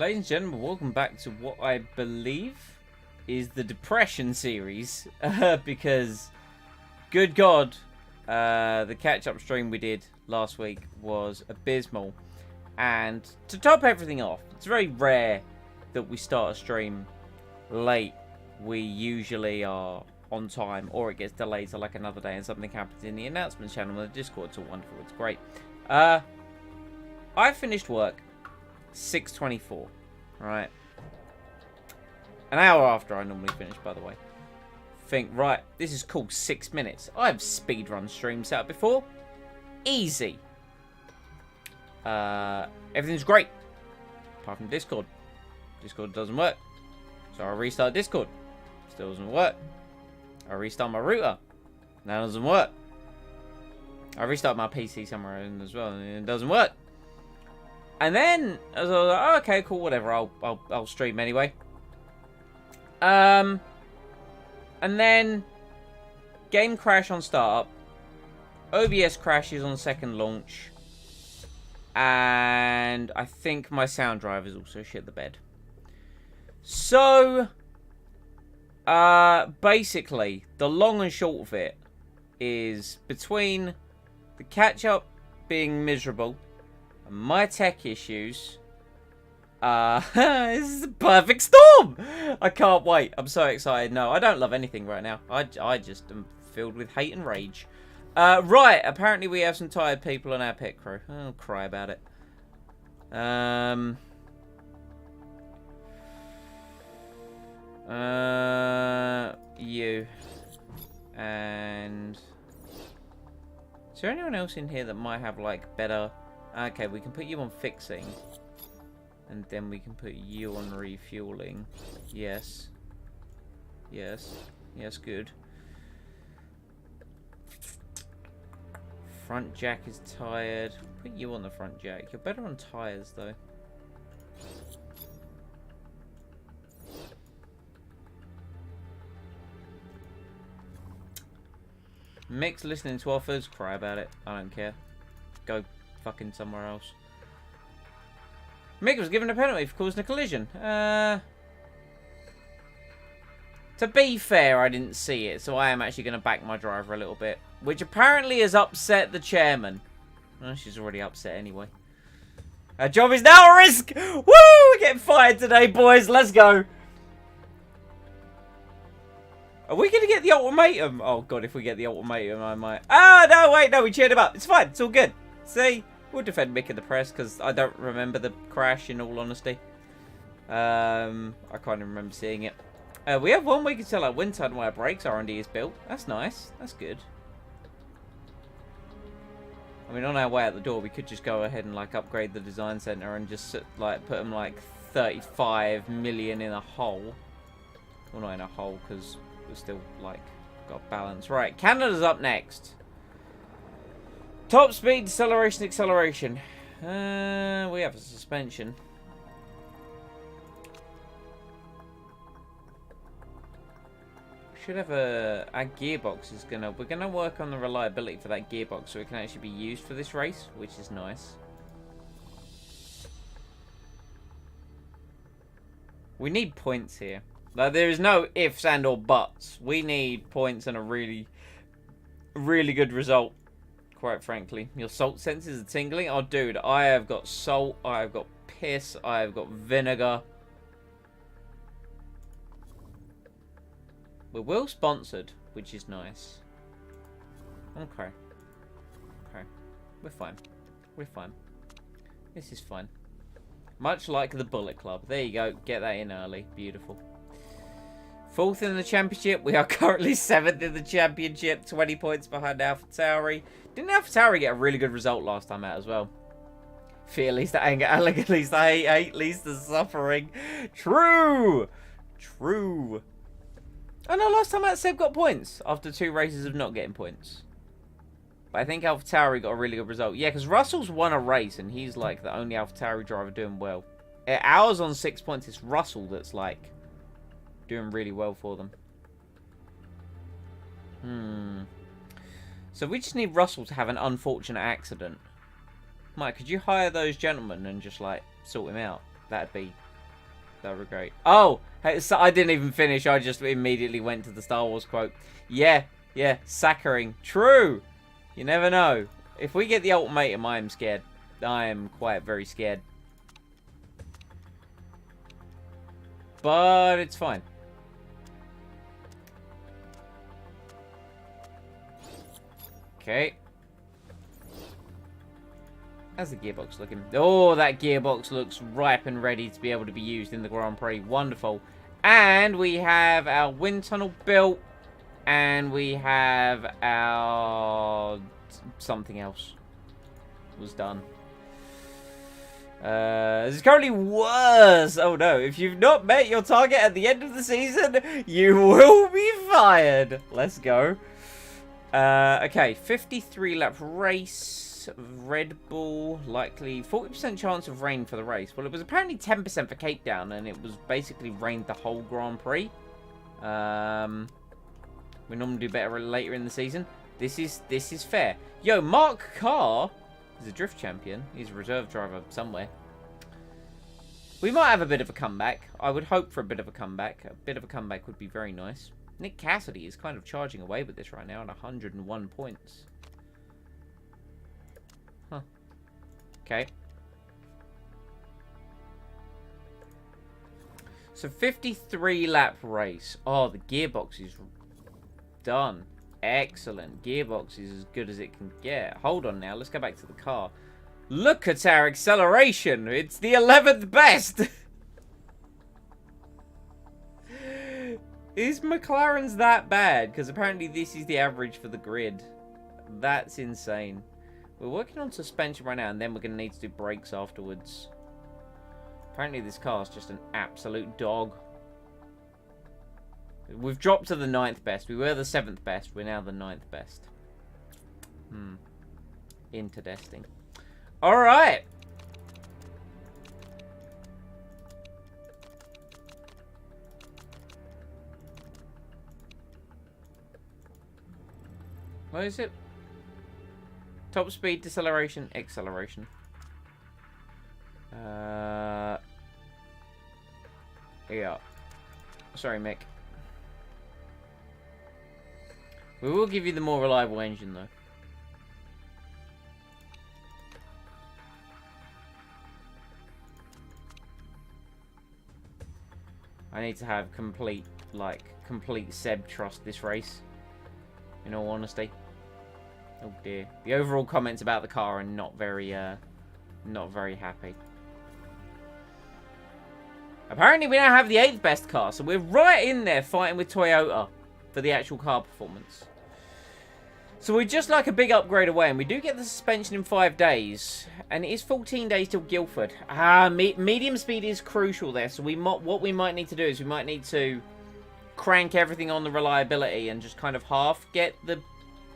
Ladies and gentlemen, welcome back to what I believe is the Depression series. Because, good God, the catch-up stream we did last week was abysmal. And to top everything off, it's very rare that we start a stream late. We usually are on time, or it gets delayed to like another day and something happens in the announcements channel on the Discord. It's all wonderful. It's great. I finished work 6:24, right? An hour after I normally finish, by the way. Think, right, this is cool, 6 minutes. I've speedrun streams set up before. Easy. Everything's great. Apart from Discord. Discord doesn't work. So I restart Discord. Still doesn't work. I restart my router. That doesn't work. I restart my PC somewhere in as well, and it doesn't work. And then I was like, oh, okay, cool, whatever. I'll stream anyway. And then game crash on startup. OBS crashes on second launch. And I think my sound drivers also shit the bed. So basically, the long and short of it is between the catch-up being miserable and my tech issues, this is a perfect storm! I can't wait. I'm so excited. No, I don't love anything right now. I just am filled with hate and rage. Right, apparently we have some tired people on our pit crew. I'll cry about it. You. And is there anyone else in here that might have, like, better... Okay, we can put you on fixing. And then we can put you on refueling. Yes. Yes. Yes, good. Front jack is tired. Put you on the front jack. You're better on tires, though. Mick's listening to offers. Cry about it. I don't care. Go fucking somewhere else. Mick was given a penalty for causing a collision. To be fair, I didn't see it, so I am actually going to back my driver a little bit. Which apparently has upset the chairman. Well, she's already upset anyway. Our job is now a risk! Woo! We're getting fired today, boys. Let's go. Are we going to get the ultimatum? Oh, God, if we get the ultimatum, I might... Ah, no, wait, no, we cheered him up. It's fine. It's all good. See? We'll defend Mick in the press, because I don't remember the crash, in all honesty. I can't even remember seeing it. We have 1 week until our wind tunnel wire brakes R&D is built. That's nice. That's good. I mean, on our way out the door, we could just go ahead and, like, upgrade the design center and just, like, put them, like, 35 million in a hole. Well, not in a hole, because we're still, like, got balance. Right, Canada's up next. Top speed, deceleration, acceleration. We have a suspension. Should have our gearbox is we're gonna work on the reliability for that gearbox so it can actually be used for this race, which is nice. We need points here. Like, there is no ifs and or buts. We need points and a really, really good result. Quite frankly, your salt senses are tingling. Oh, dude, I have got salt. I have got piss. I have got vinegar. We're well sponsored, which is nice. Okay. Okay. We're fine. We're fine. This is fine. Much like the Bullet Club. There you go. Get that in early. Beautiful. 4th in the championship. We are currently 7th in the championship. 20 points behind AlphaTauri. Didn't AlphaTauri get a really good result last time out as well? Fear least the anger, at least the hate, least the suffering. True! True. Oh no, last time out Seb got points after 2 races of not getting points. But I think AlphaTauri got a really good result. Yeah, because Russell's won a race and he's like the only AlphaTauri driver doing well. Ours on 6 points, it's Russell that's like doing really well for them. So we just need Russell to have an unfortunate accident. Mike, could you hire those gentlemen and just like sort him out? That'd be That would be great. Oh, hey, so I didn't even finish. I just immediately went to the Star Wars quote. Yeah, Saccharine. True. You never know. If we get the ultimatum, I am scared. I am quite very scared. But it's fine. Okay. How's the gearbox looking? Oh, that gearbox looks ripe and ready to be able to be used in the Grand Prix. Wonderful. And we have our wind tunnel built. And we have our... something else was done. This is currently worse. Oh no, if you've not met your target at the end of the season, you will be fired. Let's go. Okay, 53 lap race. Red Bull, likely 40% chance of rain for the race. Well, it was apparently 10% for Cape Town, and it was basically rained the whole Grand Prix. We normally do better later in the season. This is fair. Yo, Mark Carr is a drift champion. He's a reserve driver somewhere. We might have a bit of a comeback. I would hope for a bit of a comeback. A bit of a comeback would be very nice. Nick Cassidy is kind of charging away with this right now at 101 points. Huh. Okay. So 53 lap race. Oh, the gearbox is done. Excellent. Gearbox is as good as it can get. Hold on now. Let's go back to the car. Look at our acceleration. It's the 11th best. Is McLaren's that bad? Because apparently this is the average for the grid. That's insane. We're working on suspension right now, and then we're going to need to do brakes afterwards. Apparently this car's just an absolute dog. We've dropped to the 9th best. We were the 7th best. We're now the 9th best. Interesting. Alright. What is it? Top speed, deceleration, acceleration. Yeah. Sorry, Mick. We will give you the more reliable engine, though. I need to have complete Seb trust this race. In all honesty. Oh dear. The overall comments about the car are not very happy. Apparently we now have the 8th best car, so we're right in there fighting with Toyota for the actual car performance. So we're just like a big upgrade away, and we do get the suspension in 5 days, and it is 14 days till Guildford. Medium speed is crucial there, so what we might need to do is we might need to crank everything on the reliability and just kind of half get the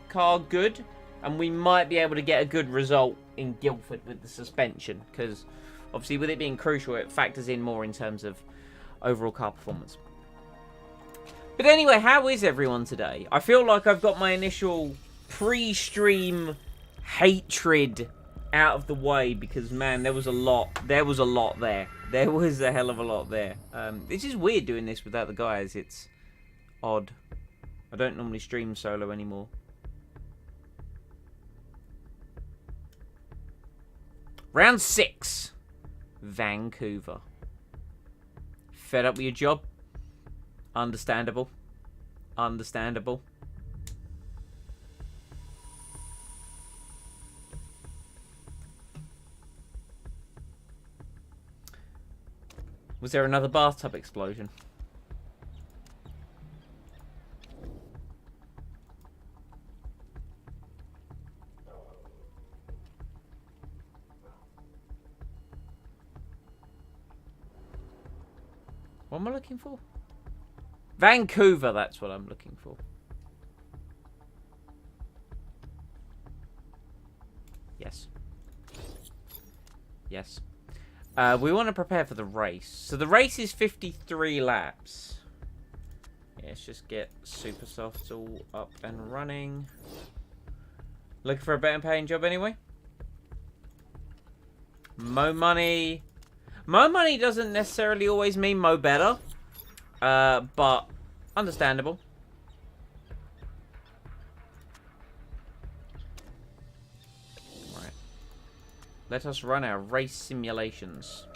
car good, and we might be able to get a good result in Guildford with the suspension, because obviously with it being crucial, it factors in more in terms of overall car performance. But anyway, how is everyone today? I feel like I've got my initial pre-stream hatred out of the way, because man, there was a lot there. There was a hell of a lot there. This is weird doing this without the guys. It's odd. I don't normally stream solo anymore. Round 6. Vancouver. Fed up with your job? Understandable. Understandable. Was there another bathtub explosion? What am I looking for? Vancouver, that's what I'm looking for. Yes. Yes. We want to prepare for the race. So the race is 53 laps. Yeah, let's just get Super Softs all up and running. Looking for a better paying job anyway? Mo money. Mo money doesn't necessarily always mean mo better. But understandable. Right. Let us run our race simulations.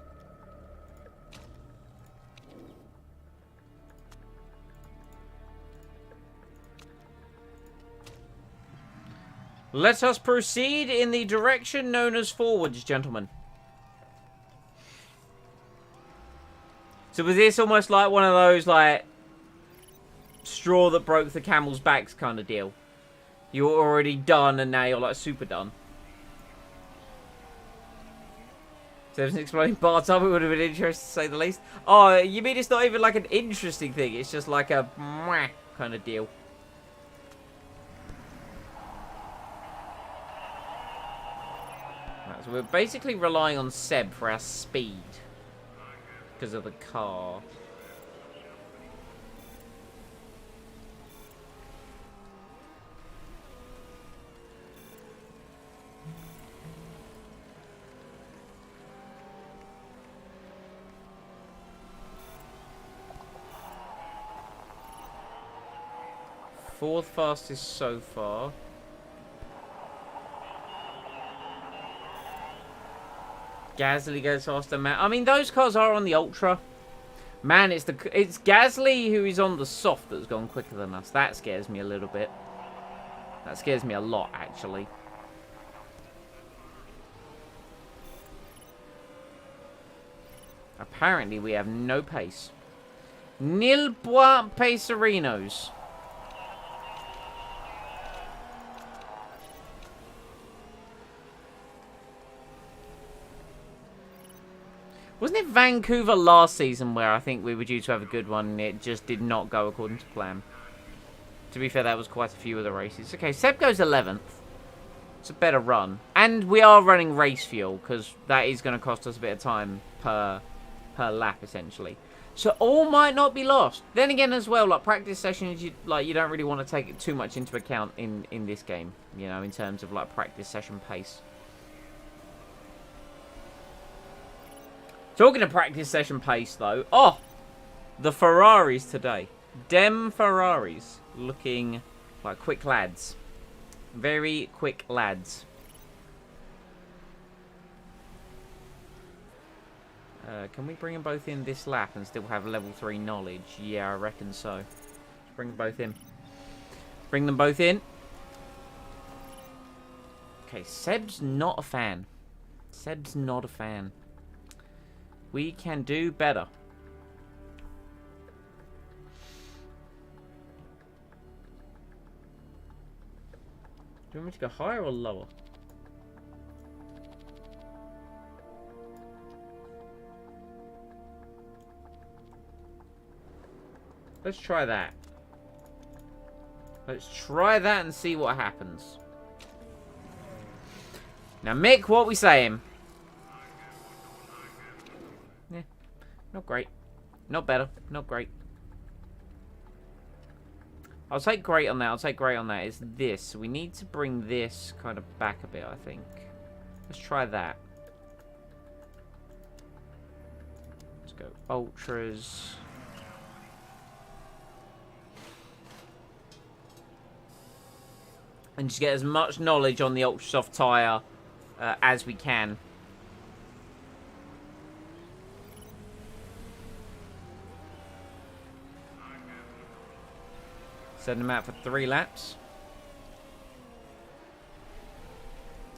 Let us proceed in the direction known as forwards, gentlemen. So was this almost like one of those, like, straw that broke the camel's backs kind of deal? You were already done and now you're, like, super done. So there's an exploding bathtub. It would have been interesting to say the least. Oh, you mean it's not even, like, an interesting thing? It's just like a mwah kind of deal. Right, so we're basically relying on Seb for our speed. Because of the car. Fourth fastest so far. Gasly goes faster, man. I mean, those cars are on the Ultra. Man, it's Gasly who is on the soft that's gone quicker than us. That scares me a little bit. That scares me a lot, actually. Apparently, we have no pace. Nil point pacerinos. Wasn't it Vancouver last season where I think we were due to have a good one and it just did not go according to plan? To be fair, that was quite a few of the races. Okay, Seb goes 11th. It's a better run. And we are running race fuel because that is going to cost us a bit of time per lap, essentially. So all might not be lost. Then again as well, like practice sessions, you don't really want to take it too much into account in this game, you know, in terms of like practice session pace. Talking of practice session pace, though. Oh! The Ferraris today. Dem Ferraris. Looking like quick lads. Very quick lads. Can we bring them both in this lap and still have level 3 knowledge? Yeah, I reckon so. Let's bring them both in. Bring them both in. Okay, Seb's not a fan. Seb's not a fan. We can do better. Do you want me to go higher or lower? Let's try that. Let's try that and see what happens. Now, Mick, what we saying? Yeah, not great. Not better. Not great. I'll take great on that. I'll take great on that. It's this. We need to bring this kind of back a bit, I think. Let's try that. Let's go ultras. And just get as much knowledge on the ultra soft tyre as we can. Send them out for 3 laps.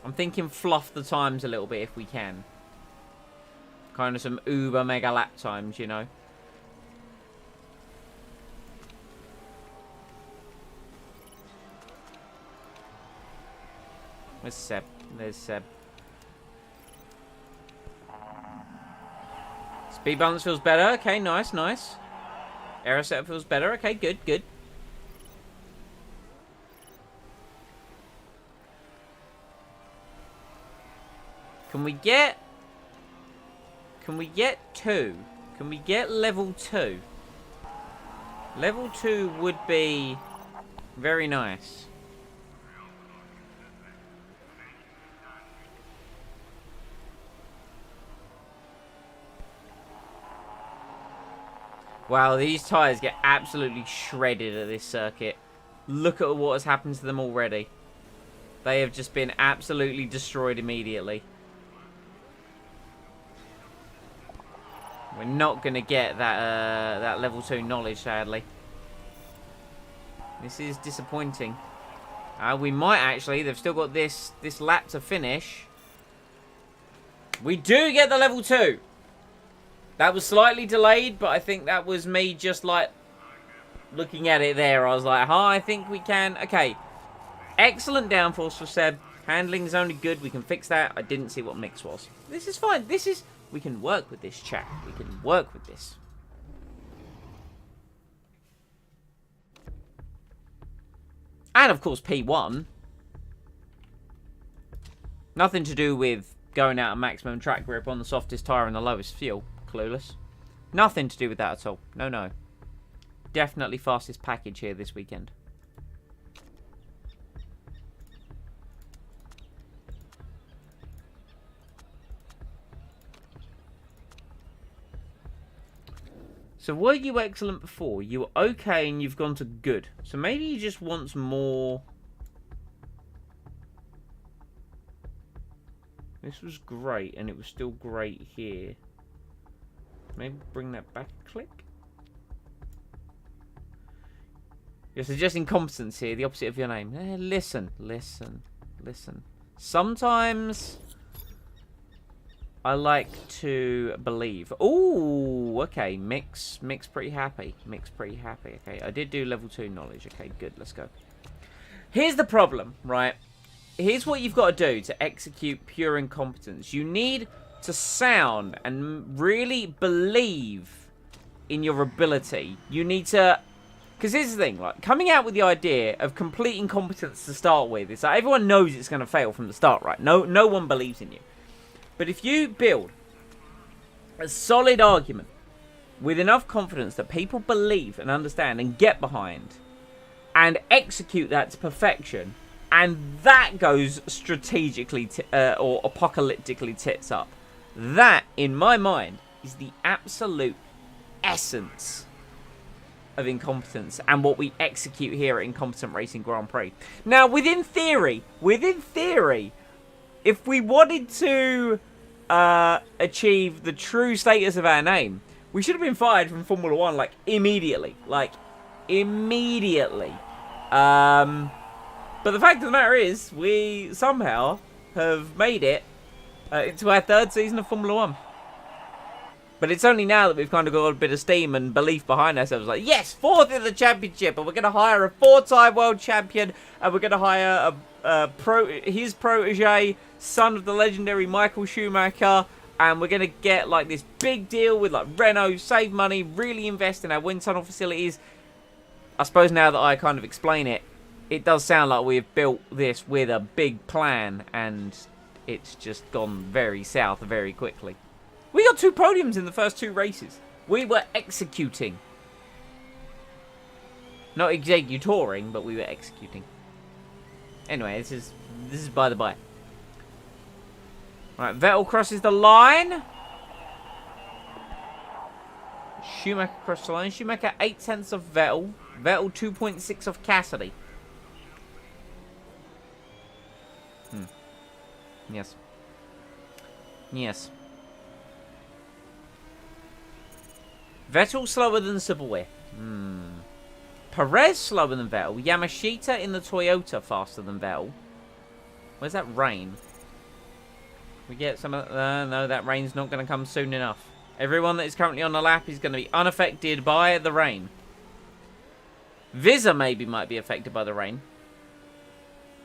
I'm thinking fluff the times a little bit if we can. Kind of some uber mega lap times, you know. Where's Seb? There's Seb. Speed balance feels better. Okay, nice, nice. Aero setup feels better. Okay, good, good. Can we get 2? Can we get level 2? Level 2 would be very nice. Wow, these tyres get absolutely shredded at this circuit. Look at what has happened to them already. They have just been absolutely destroyed immediately. We're not going to get that level 2 knowledge, sadly. This is disappointing. We might actually. They've still got this lap to finish. We do get the level 2. That was slightly delayed, but I think that was me just like looking at it there. I was like, I think we can. Okay. Excellent downforce for Seb. Handling is only good. We can fix that. I didn't see what mix was. This is fine. This is... We can work with this, chat. We can work with this. And, of course, P1. Nothing to do with going out at maximum track grip on the softest tyre and the lowest fuel. Clueless. Nothing to do with that at all. No, no. Definitely fastest package here this weekend. So were you excellent before? You were okay and you've gone to good. So maybe he just wants more. This was great and it was still great here. Maybe bring that back a click. You're suggesting competence here, the opposite of your name. Listen. Sometimes I like to believe. Ooh, okay. Mix pretty happy. Okay, I did do level 2 knowledge. Okay, good. Let's go. Here's the problem, right? Here's what you've got to do to execute pure incompetence. You need to sound and really believe in your ability. You need to... Because here's the thing, like, coming out with the idea of complete incompetence to start with, it's like everyone knows it's going to fail from the start, right? No one believes in you. But if you build a solid argument with enough confidence that people believe and understand and get behind and execute that to perfection, and that goes strategically or apocalyptically tits up, that, in my mind, is the absolute essence of incompetence and what we execute here at Incompetent Racing Grand Prix. Now, within theory, if we wanted to achieve the true status of our name, we should have been fired from Formula 1, like, immediately. But the fact of the matter is, we somehow have made it into our 3rd season of Formula 1. But it's only now that we've kind of got a bit of steam and belief behind ourselves. Like, yes, 4th in the championship, and we're going to hire a 4-time world champion, and we're going to hire his protege, son of the legendary Michael Schumacher, and we're going to get, like, this big deal with, like, Renault, save money, really invest in our wind tunnel facilities. I suppose now that I kind of explain it, it does sound like we've built this with a big plan, and it's just gone very south very quickly. We got 2 podiums in the first 2 races. We were executing. Not executoring, but we were executing. Anyway, this is by the by. Right, Vettel crosses the line. Schumacher crossed the line. Schumacher 0.8 of Vettel. Vettel 2.6 of Cassidy. Yes. Yes. Vettel slower than Savoy. Perez slower than Vettel. Yamashita in the Toyota faster than Vettel. Where's that rain? We get some of... no, that rain's not going to come soon enough. Everyone that is currently on the lap is going to be unaffected by the rain. Visa maybe might be affected by the rain.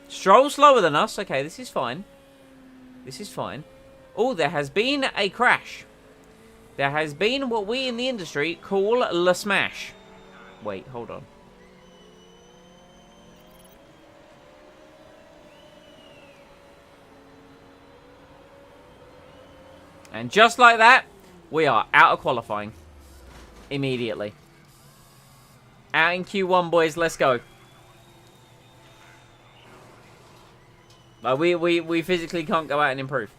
Stroll slower than us. Okay, this is fine. This is fine. Oh, there has been a crash. There has been what we in the industry call a smash. Wait, hold on. And just like that, we are out of qualifying. Immediately. Out in Q1, boys. Let's go. Like, we physically can't go out and improve.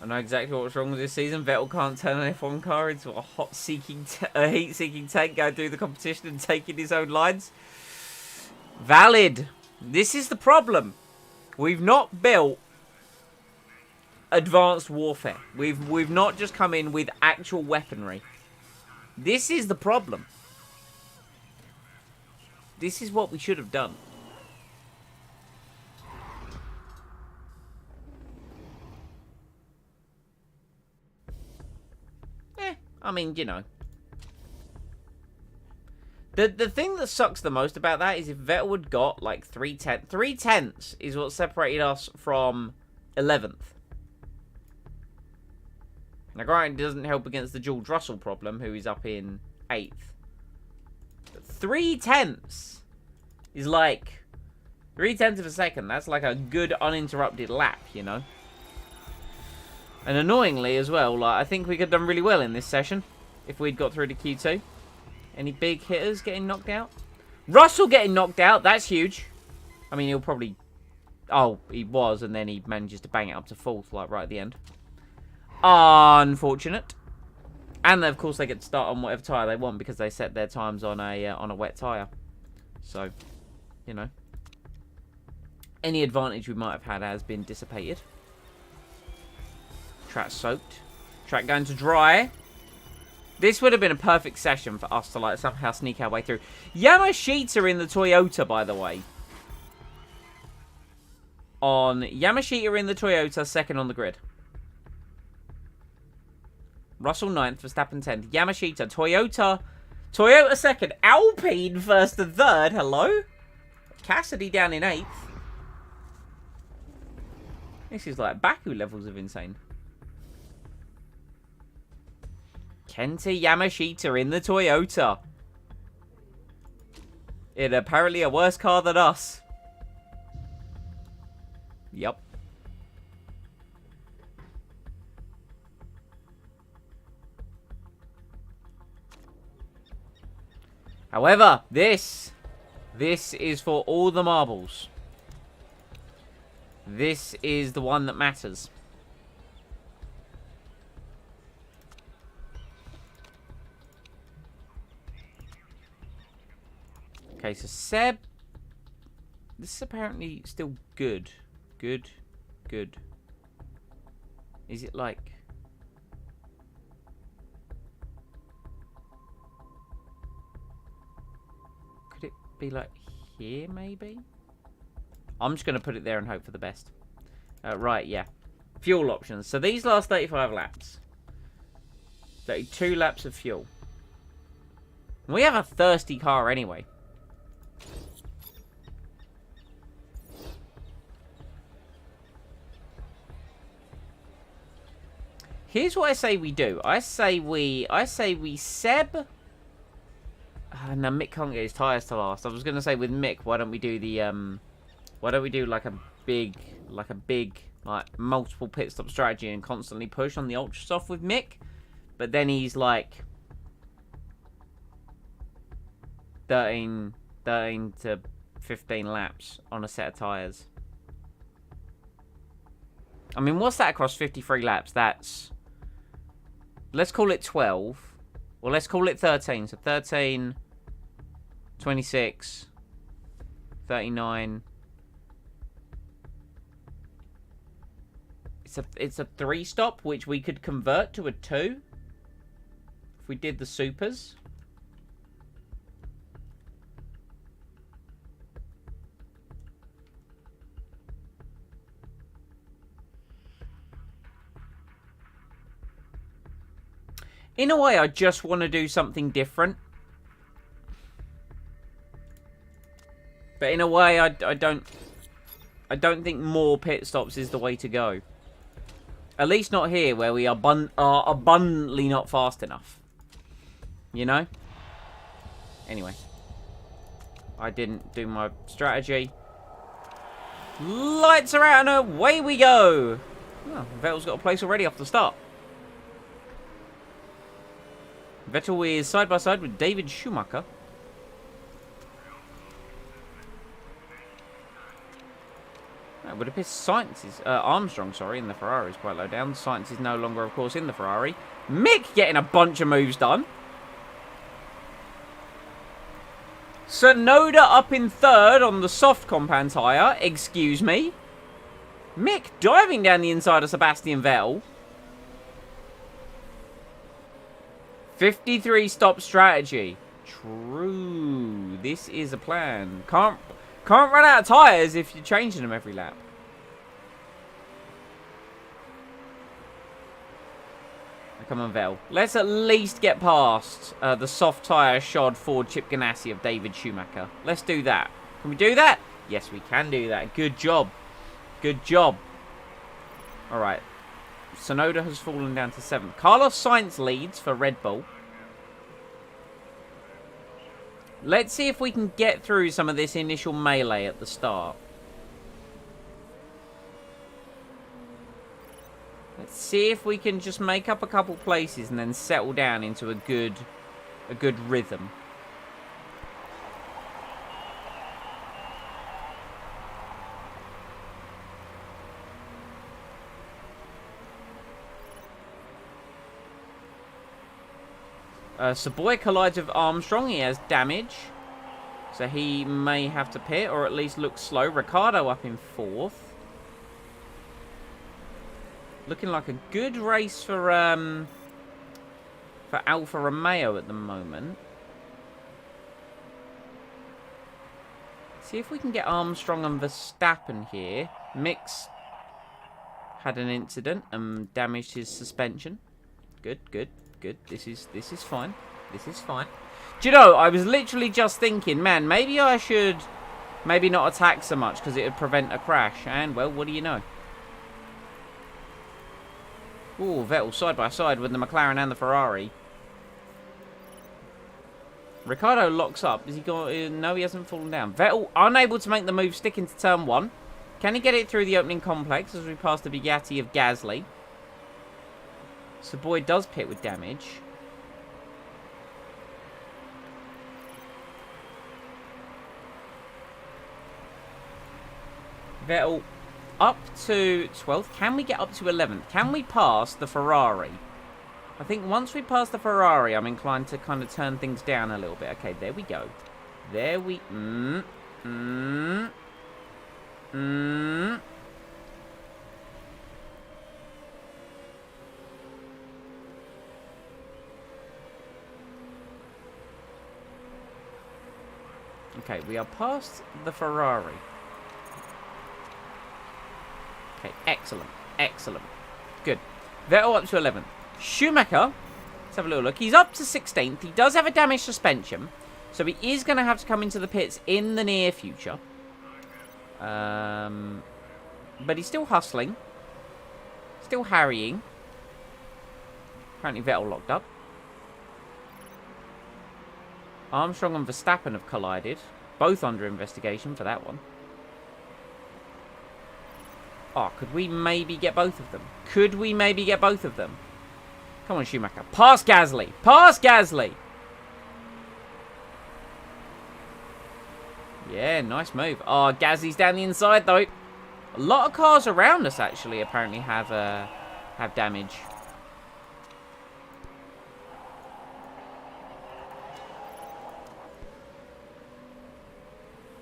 I know exactly what's wrong with this season. Vettel can't turn an F1 car into a heat-seeking tank, go do the competition and take in his own lines. Valid. This is the problem. We've not built advanced warfare. We've not just come in with actual weaponry. This is the problem. This is what we should have done. I mean, you know. The thing that sucks the most about that is if Vettel had got like 3/10. 3/10 is what separated us from 11th. Now, granted, it doesn't help against the George Russell problem, who is up in 8th. But 3/10 is like 3/10 of a second. That's like a good uninterrupted lap, you know. And annoyingly as well, like I think we could have done really well in this session if we'd got through to Q2. Any big hitters getting knocked out? Russell getting knocked out, that's huge. I mean, he'll probably... Oh, he was, and then he manages to bang it up to 4th, like, right at the end. Unfortunate. And, of course, they get to start on whatever tyre they want because they set their times on a wet tyre. So, you know. Any advantage we might have had has been dissipated. Track soaked. Track going to dry. This would have been a perfect session for us to like somehow sneak our way through. Yamashita in the Toyota, by the way. Yamashita in the Toyota, second on the grid. Russell 9th, Verstappen 10th. Yamashita, Toyota second. Alpine first and third. Hello? Cassidy down in 8th. This is like Baku levels of insane. Kenta Yamashita in the Toyota. In apparently a worse car than us. Yup. However, this is for all the marbles. This is the one that matters. Okay, so Seb... This is apparently still good. Good. Is it like... Could it be like here, maybe? I'm just going to put it there and hope for the best. Right, yeah. Fuel options. So these last 35 laps. 32 laps of fuel. We have a thirsty car anyway. Here's what I say we do. I say we Seb. No, Mick can't get his tyres to last. I was gonna say with Mick, why don't we do the why don't we do like a big like multiple pit stop strategy and constantly push on the ultra soft with Mick, but then he's like 13 to 15 laps on a set of tyres. I mean, what's that across 53 laps? That's... Let's call it 12. Or let's call it 13. So 13, 26, 39. It's a 3-stop, which we could convert to a 2. If we did the supers. In a way, I just want to do something different. But in a way, I don't think more pit stops is the way to go. At least not here, where we are abundantly not fast enough. You know? Anyway. I didn't do my strategy. Lights are out and away we go! Oh, Vettel's got a place already off the start. Vettel is side by side with David Schumacher. Budapest. Sainz is... Armstrong, sorry, in the Ferrari is quite low down. Sainz is no longer, of course, in the Ferrari. Mick getting a bunch of moves done. Tsunoda up in third on the soft compound tyre. Excuse me. Mick diving down the inside of Sebastian Vettel. 53 stop strategy. True. This is a plan. Can't run out of tyres if you're changing them every lap. Come on, Vettel. Let's at least get past the soft tyre shod Ford Chip Ganassi of David Schumacher. Let's do that. Can we do that? Yes, we can do that. Good job. Good job. All right. Tsunoda has fallen down to 7th. Carlos Sainz leads for Red Bull. Let's see if we can get through some of this initial melee at the start. Let's see if we can just make up a couple places and then settle down into a good rhythm. Savoy collides with Armstrong. He has damage. So he may have to pit or at least look slow. Ricciardo up in 4th. Looking like a good race for Alfa Romeo at the moment. See if we can get Armstrong and Verstappen here. Mick's had an incident and damaged his suspension. Good, good, good. This is fine. This is fine. Do you know, I was literally just thinking, man, maybe I should maybe not attack so much because it would prevent a crash. And, well, what do you know? Ooh, Vettel side by side with the McLaren and the Ferrari. Ricciardo locks up. Has he got... no, he hasn't fallen down. Vettel unable to make the move, stick into turn 1. Can he get it through the opening complex as we pass the Bugatti of Gasly? Savoy does pit with damage. Vettel up to 12th. Can we get up to 11th? Can we pass the Ferrari? I think once we pass the Ferrari, I'm inclined to kind of turn things down a little bit. Okay, there we go. There we... Okay, we are past the Ferrari. Okay, excellent. Excellent. Good. Vettel up to 11th. Schumacher, let's have a little look. He's up to 16th. He does have a damaged suspension, so he is going to have to come into the pits in the near future. But he's still hustling. Still harrying. Apparently Vettel locked up. Armstrong and Verstappen have collided. Both under investigation for that one. Oh, could we maybe get both of them? Could we maybe get both of them? Come on, Schumacher. Pass Gasly. Pass Gasly. Yeah, nice move. Oh, Gasly's down the inside, though. A lot of cars around us, actually, apparently have damage.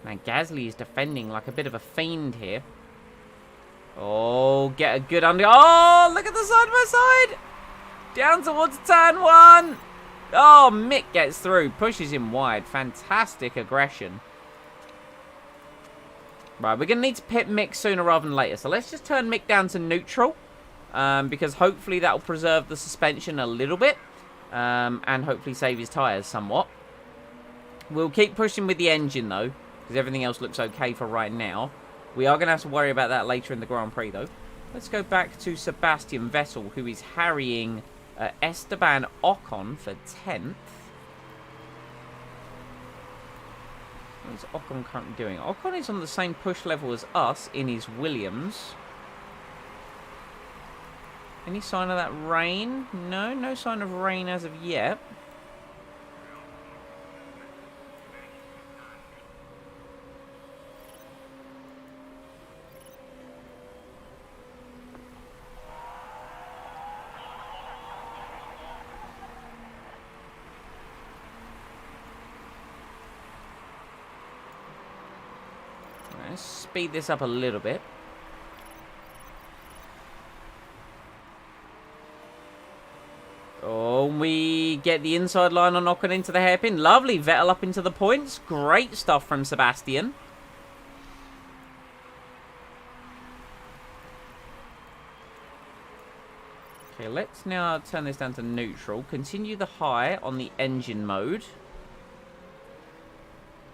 Man, Gasly is defending like a bit of a fiend here. Oh, get a good under... Oh, look at the side by side. Down towards turn 1. Oh, Mick gets through. Pushes him wide. Fantastic aggression. Right, we're going to need to pit Mick sooner rather than later. So let's just turn Mick down to neutral. Because hopefully that will preserve the suspension a little bit. And hopefully save his tyres somewhat. We'll keep pushing with the engine, though. Because everything else looks okay for right now. We are going to have to worry about that later in the Grand Prix, though. Let's go back to Sebastian Vettel, who is harrying Esteban Ocon for 10th. What is Ocon currently doing? Ocon is on the same push level as us in his Williams. Any sign of that rain? No, no sign of rain as of yet. Let's speed this up a little bit. Oh, we get the inside line on Ocon into the hairpin. Lovely. Vettel up into the points. Great stuff from Sebastian. Okay, let's now turn this down to neutral. Continue the high on the engine mode.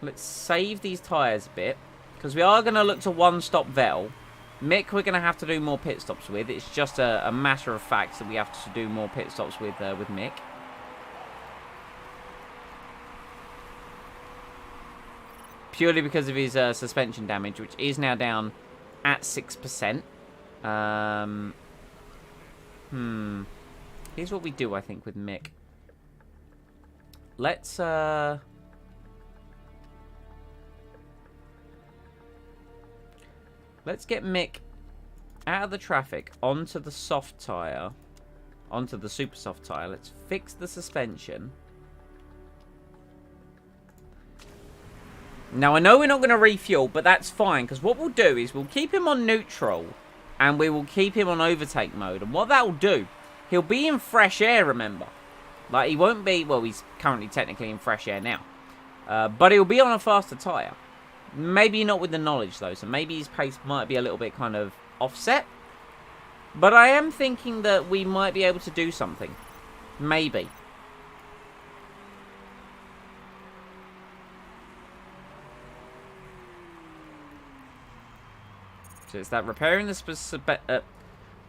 Let's save these tyres a bit, because we are going to look to one-stop Vettel. Mick, we're going to have to do more pit stops with. It's just a matter of fact that we have to do more pit stops with Mick. Purely because of his suspension damage, which is now down at 6%. Here's what we do, I think, with Mick. Let's get Mick out of the traffic onto the soft tyre, onto the super soft tyre. Let's fix the suspension. Now, I know we're not going to refuel, but that's fine, because what we'll do is we'll keep him on neutral, and we will keep him on overtake mode. And what that will do, he'll be in fresh air, remember. Like, he won't be, well, he's currently technically in fresh air now. But he'll be on a faster tyre. Maybe not with the knowledge, though, so maybe his pace might be a little bit kind of offset. But I am thinking that we might be able to do something. Maybe. So it's that repairing the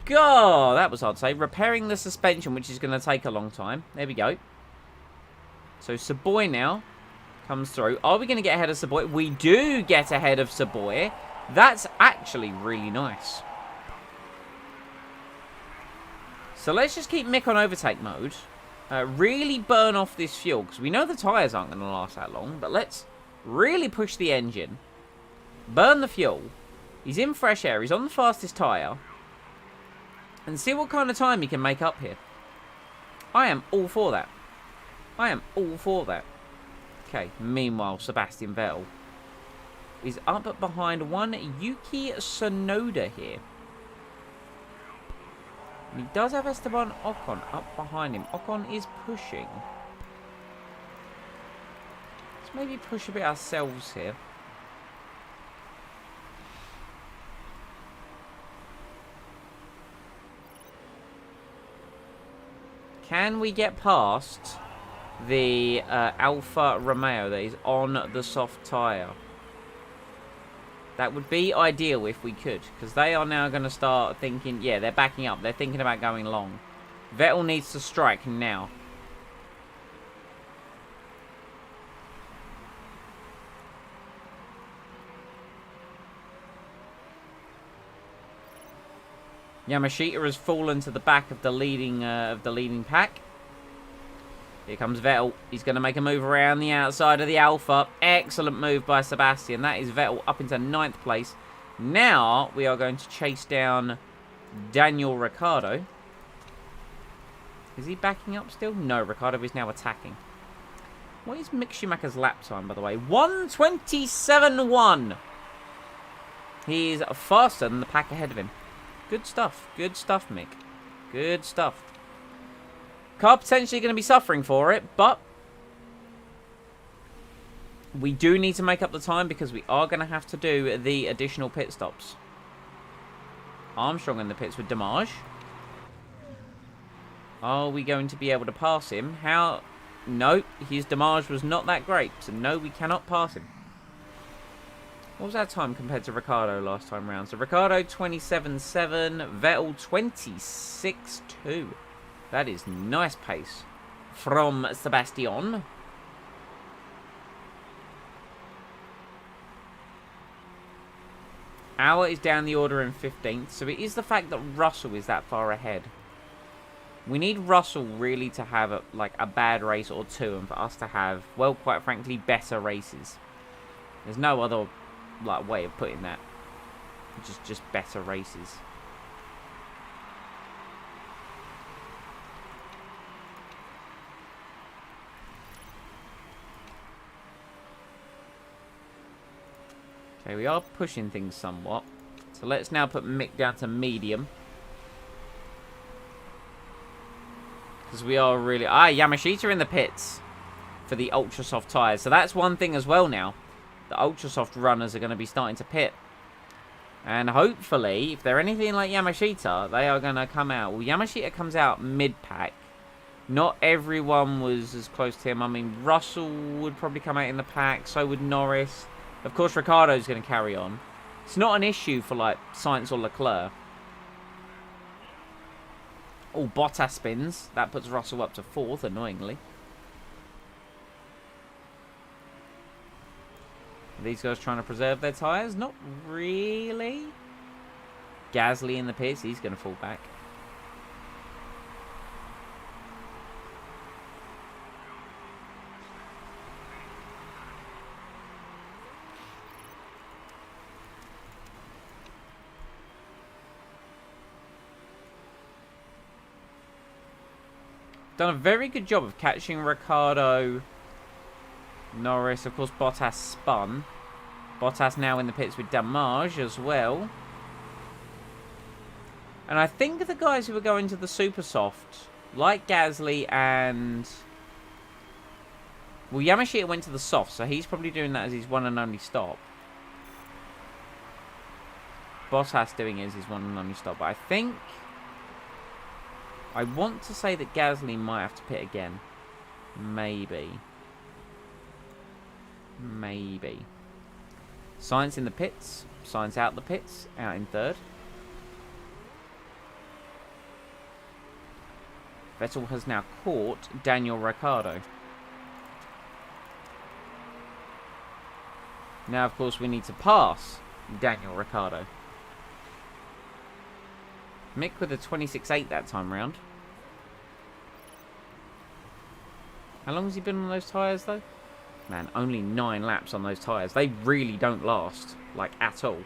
God, that was hard to say. Repairing the suspension, which is going to take a long time. There we go. So Savoy now comes through. Are we going to get ahead of Savoy? We do get ahead of Savoy. That's actually really nice. So let's just keep Mick on overtake mode. Really burn off this fuel, because we know the tyres aren't going to last that long. But let's really push the engine. Burn the fuel. He's in fresh air. He's on the fastest tyre. And see what kind of time he can make up here. I am all for that. I am all for that. Okay, meanwhile, Sebastian Vettel is up behind one Yuki Tsunoda here. And he does have Esteban Ocon up behind him. Ocon is pushing. Let's maybe push a bit ourselves here. Can we get past the Alfa Romeo that is on the soft tyre? That would be ideal if we could, because they are now going to start thinking, yeah, they're backing up. They're thinking about going long. Vettel needs to strike now. Yamashita has fallen to the back of the leading pack. Here comes Vettel. He's going to make a move around the outside of the Alpha. Excellent move by Sebastian. That is Vettel up into 9th place. Now we are going to chase down Daniel Ricciardo. Is he backing up still? No, Ricciardo is now attacking. What is Mick Schumacher's lap time, by the way? 1:27.1. He is faster than the pack ahead of him. Good stuff. Good stuff, Mick. Good stuff. Car potentially going to be suffering for it, but we do need to make up the time because we are going to have to do the additional pit stops. Armstrong in the pits with Damage. Are we going to be able to pass him? How? No, his Damage was not that great, so no, we cannot pass him. What was our time compared to Ricciardo last time round? So Ricciardo 27.7, Vettel 26.2. That is nice pace from Sebastian. Auer is down the order in 15th, so it is the fact that Russell is that far ahead. We need Russell really to have a bad race or two, and for us to have, well, quite frankly, better races. There's no other way of putting that. Just better races. Okay, we are pushing things somewhat. So let's now put Mick down to medium. Because we are really... Yamashita in the pits for the ultra soft tyres. So that's one thing as well now. The ultra soft runners are going to be starting to pit. And hopefully, if they're anything like Yamashita, they are going to come out. Well, Yamashita comes out mid-pack. Not everyone was as close to him. I mean, Russell would probably come out in the pack. So would Norris. Of course, Ricciardo's going to carry on. It's not an issue for, like, Sainz or Leclerc. Oh, Bottas spins. That puts Russell up to 4th, annoyingly. Are these guys trying to preserve their tyres? Not really. Gasly in the pits. He's going to fall back. Done a very good job of catching Ricciardo, Norris. Of course, Bottas spun. Bottas now in the pits with Damage as well. And I think the guys who are going to the super soft, like Gasly and... Well, Yamashita went to the soft, so he's probably doing that as his one and only stop. Bottas doing it as his one and only stop. But I think... I want to say that Gasly might have to pit again. Maybe. Maybe. Sainz in the pits. Sainz out the pits. Out in 3rd. Vettel has now caught Daniel Ricciardo. Now, of course, we need to pass Daniel Ricciardo. Mick with a 26.8 that time round. How long has he been on those tyres, though? Man, only 9 laps on those tyres. They really don't last, like, at all.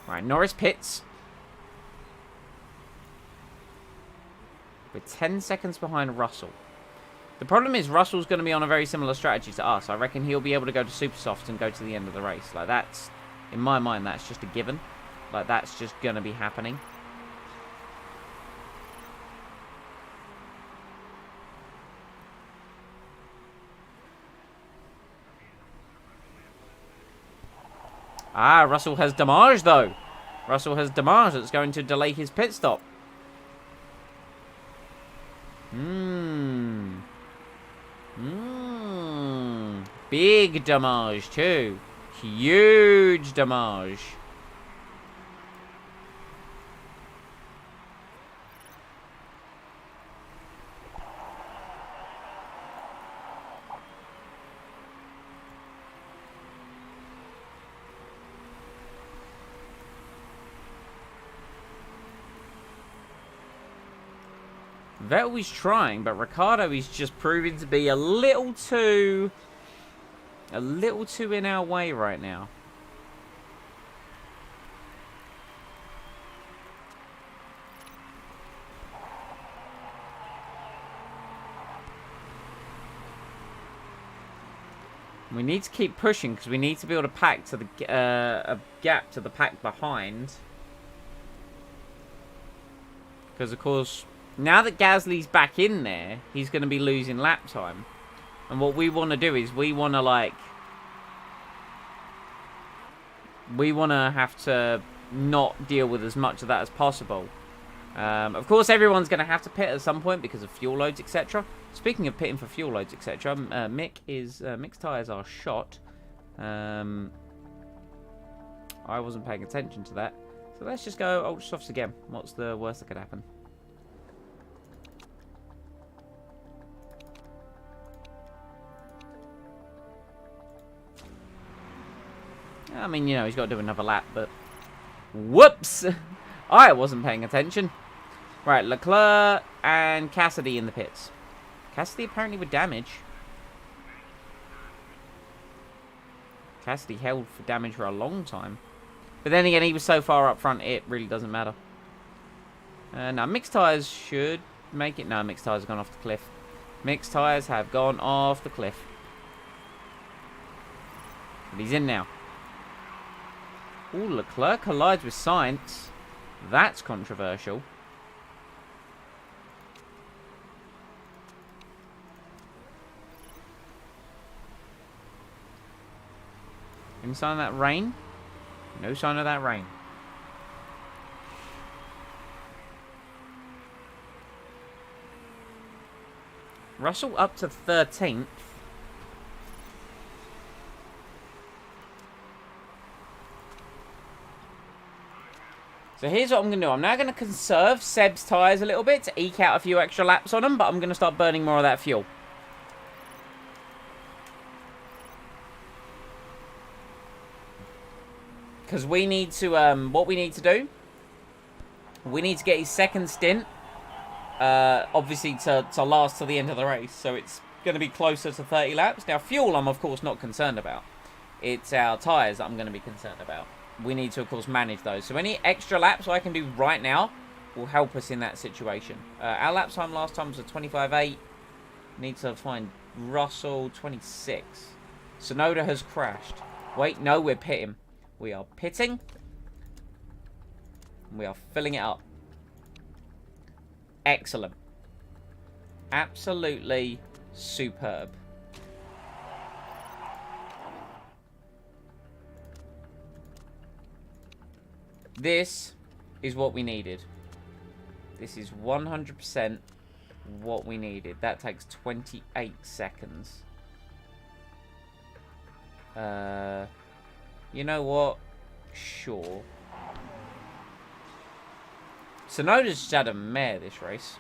Right, Norris pits. We're 10 seconds behind Russell. The problem is Russell's going to be on a very similar strategy to us. I reckon he'll be able to go to super soft and go to the end of the race. Like, that's, in my mind, that's just a given. Like, that's just going to be happening. Russell has damage, though. Russell has damage that's going to delay his pit stop. Big damage, too. Huge damage. Vettel is trying, but Ricciardo is just proving to be a little too in our way right now. We need to keep pushing because we need to be able to pack to the a gap to the pack behind. Because of course, now that Gasly's back in there, he's going to be losing lap time. And what we want to do is we want to have to not deal with as much of that as possible. Of course, everyone's going to have to pit at some point because of fuel loads, etc. Speaking of pitting for fuel loads, etc., Mick's tyres are shot. I wasn't paying attention to that. So let's just go ultra softs again. What's the worst that could happen? I mean, you know, he's got to do another lap, but... Whoops! I wasn't paying attention. Right, Leclerc and Cassidy in the pits. Cassidy apparently with damage. Cassidy held for damage for a long time. But then again, he was so far up front, it really doesn't matter. Now, mixed tyres should make it. No, mixed tyres have gone off the cliff. Mixed tyres have gone off the cliff. But he's in now. Ooh, Leclerc collides with Sainz. That's controversial. Any sign of that rain? No sign of that rain. Russell up to 13th. So here's what I'm going to do. I'm now going to conserve Seb's tyres a little bit to eke out a few extra laps on them, but I'm going to start burning more of that fuel. Because we need to, what we need to do, we need to get his second stint, obviously to last till the end of the race. So it's going to be closer to 30 laps. Now, fuel I'm, of course, not concerned about. It's our tyres that I'm going to be concerned about. We need to, of course, manage those. So any extra laps I can do right now will help us in that situation. Our lap time last time was a 25.8. Need to find Russell, 26. Tsunoda has crashed. Wait, no, we're pitting. We are pitting. We are filling it up. Excellent. Absolutely superb. This is what we needed. This is 100% what we needed. That takes 28 seconds. You know what? Sure. Tsunoda's just had a mare this race.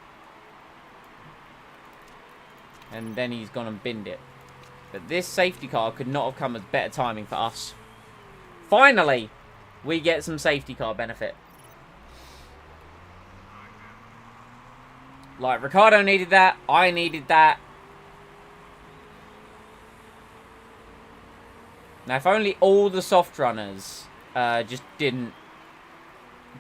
And then he's gone and binned it. But this safety car could not have come as better timing for us. Finally, we get some safety car benefit. Like, Ricciardo needed that. I needed that. Now, if only all the soft runners just didn't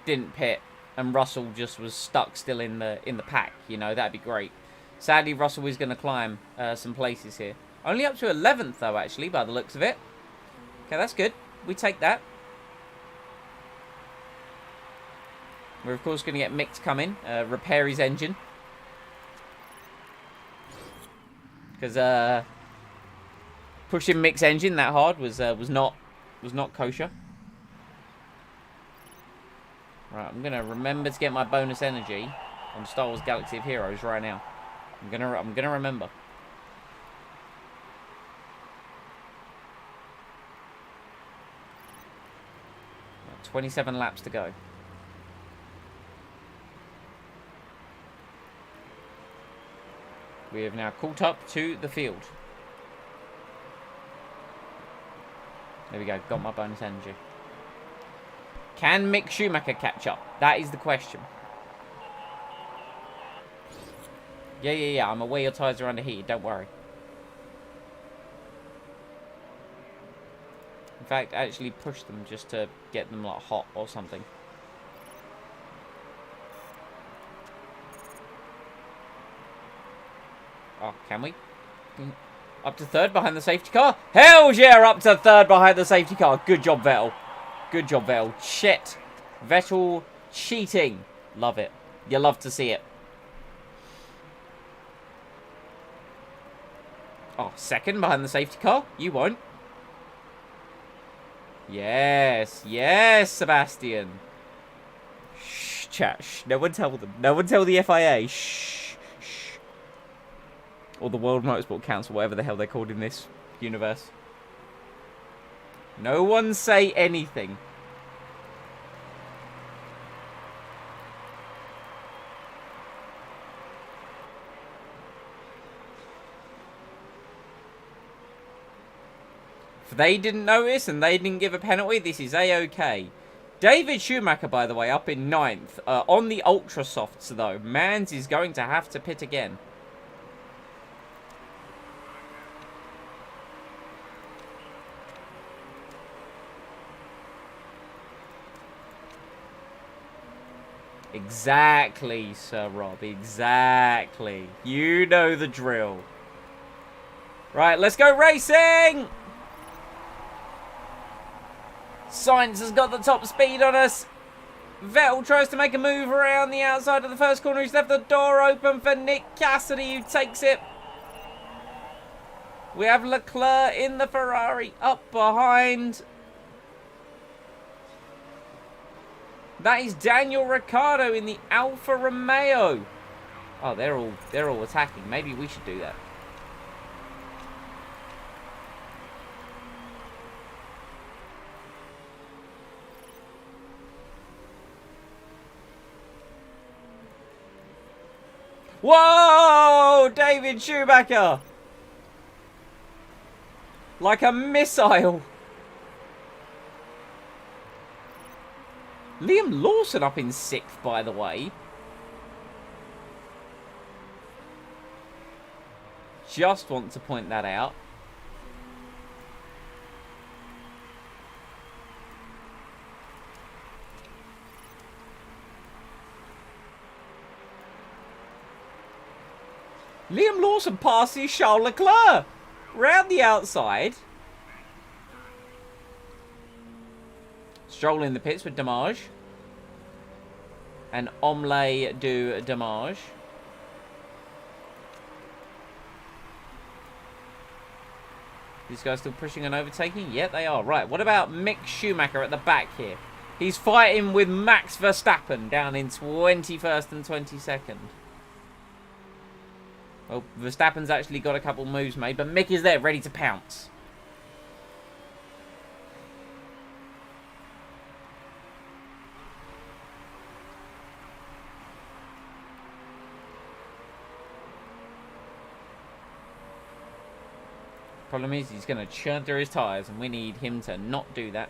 pit, and Russell just was stuck still in the pack, you know, that'd be great. Sadly, Russell is going to climb some places here. Only up to 11th, though, actually, by the looks of it. Okay, that's good. We take that. We're, of course, going to get Mick come in, repair his engine. Because pushing Mick's engine that hard was not kosher. Right, I'm gonna remember to get my bonus energy on Star Wars Galaxy of Heroes right now. I'm gonna remember. Right, 27 laps to go. We have now caught up to the field. There we go. Got my bonus energy. Can Mick Schumacher catch up? That is the question. Yeah. I'm aware your tyres are underheated. Don't worry. In fact, actually push them just to get them like hot or something. Oh, can we? Up to third behind the safety car? Hell yeah, up to third behind the safety car. Good job, Vettel. Good job, Vettel. Shit. Vettel cheating. Love it. You love to see it. Oh, second behind the safety car? You won't. Yes. Yes, Sebastian. Shh, chat. Shh. No one tell them. No one tell the FIA. Shh. Or the World Motorsport Council, whatever the hell they're called in this universe. No one say anything. If they didn't notice and they didn't give a penalty, this is A-OK. David Schumacher, by the way, up in 9th. On the Ultra Softs, though. Mans is going to have to pit again. Exactly, Sir Rob. Exactly. You know the drill. Right, let's go racing! Sainz has got the top speed on us. Vettel tries to make a move around the outside of the first corner. He's left the door open for Nick Cassidy, who takes it. We have Leclerc in the Ferrari up behind. That is Daniel Ricciardo in the Alfa Romeo. Oh, they're all attacking. Maybe we should do that. Whoa! David Schumacher! Like a missile. Liam Lawson up in 6th, by the way. Just want to point that out. Liam Lawson passes Charles Leclerc round the outside. Stroll in the pits with Damage. And Omelette du Damage. These guys still pushing and overtaking? Yeah, they are. Right, what about Mick Schumacher at the back here? He's fighting with Max Verstappen down in 21st and 22nd. Well, Verstappen's actually got a couple moves made, but Mick is there, ready to pounce. Problem is, he's going to churn through his tyres, and we need him to not do that.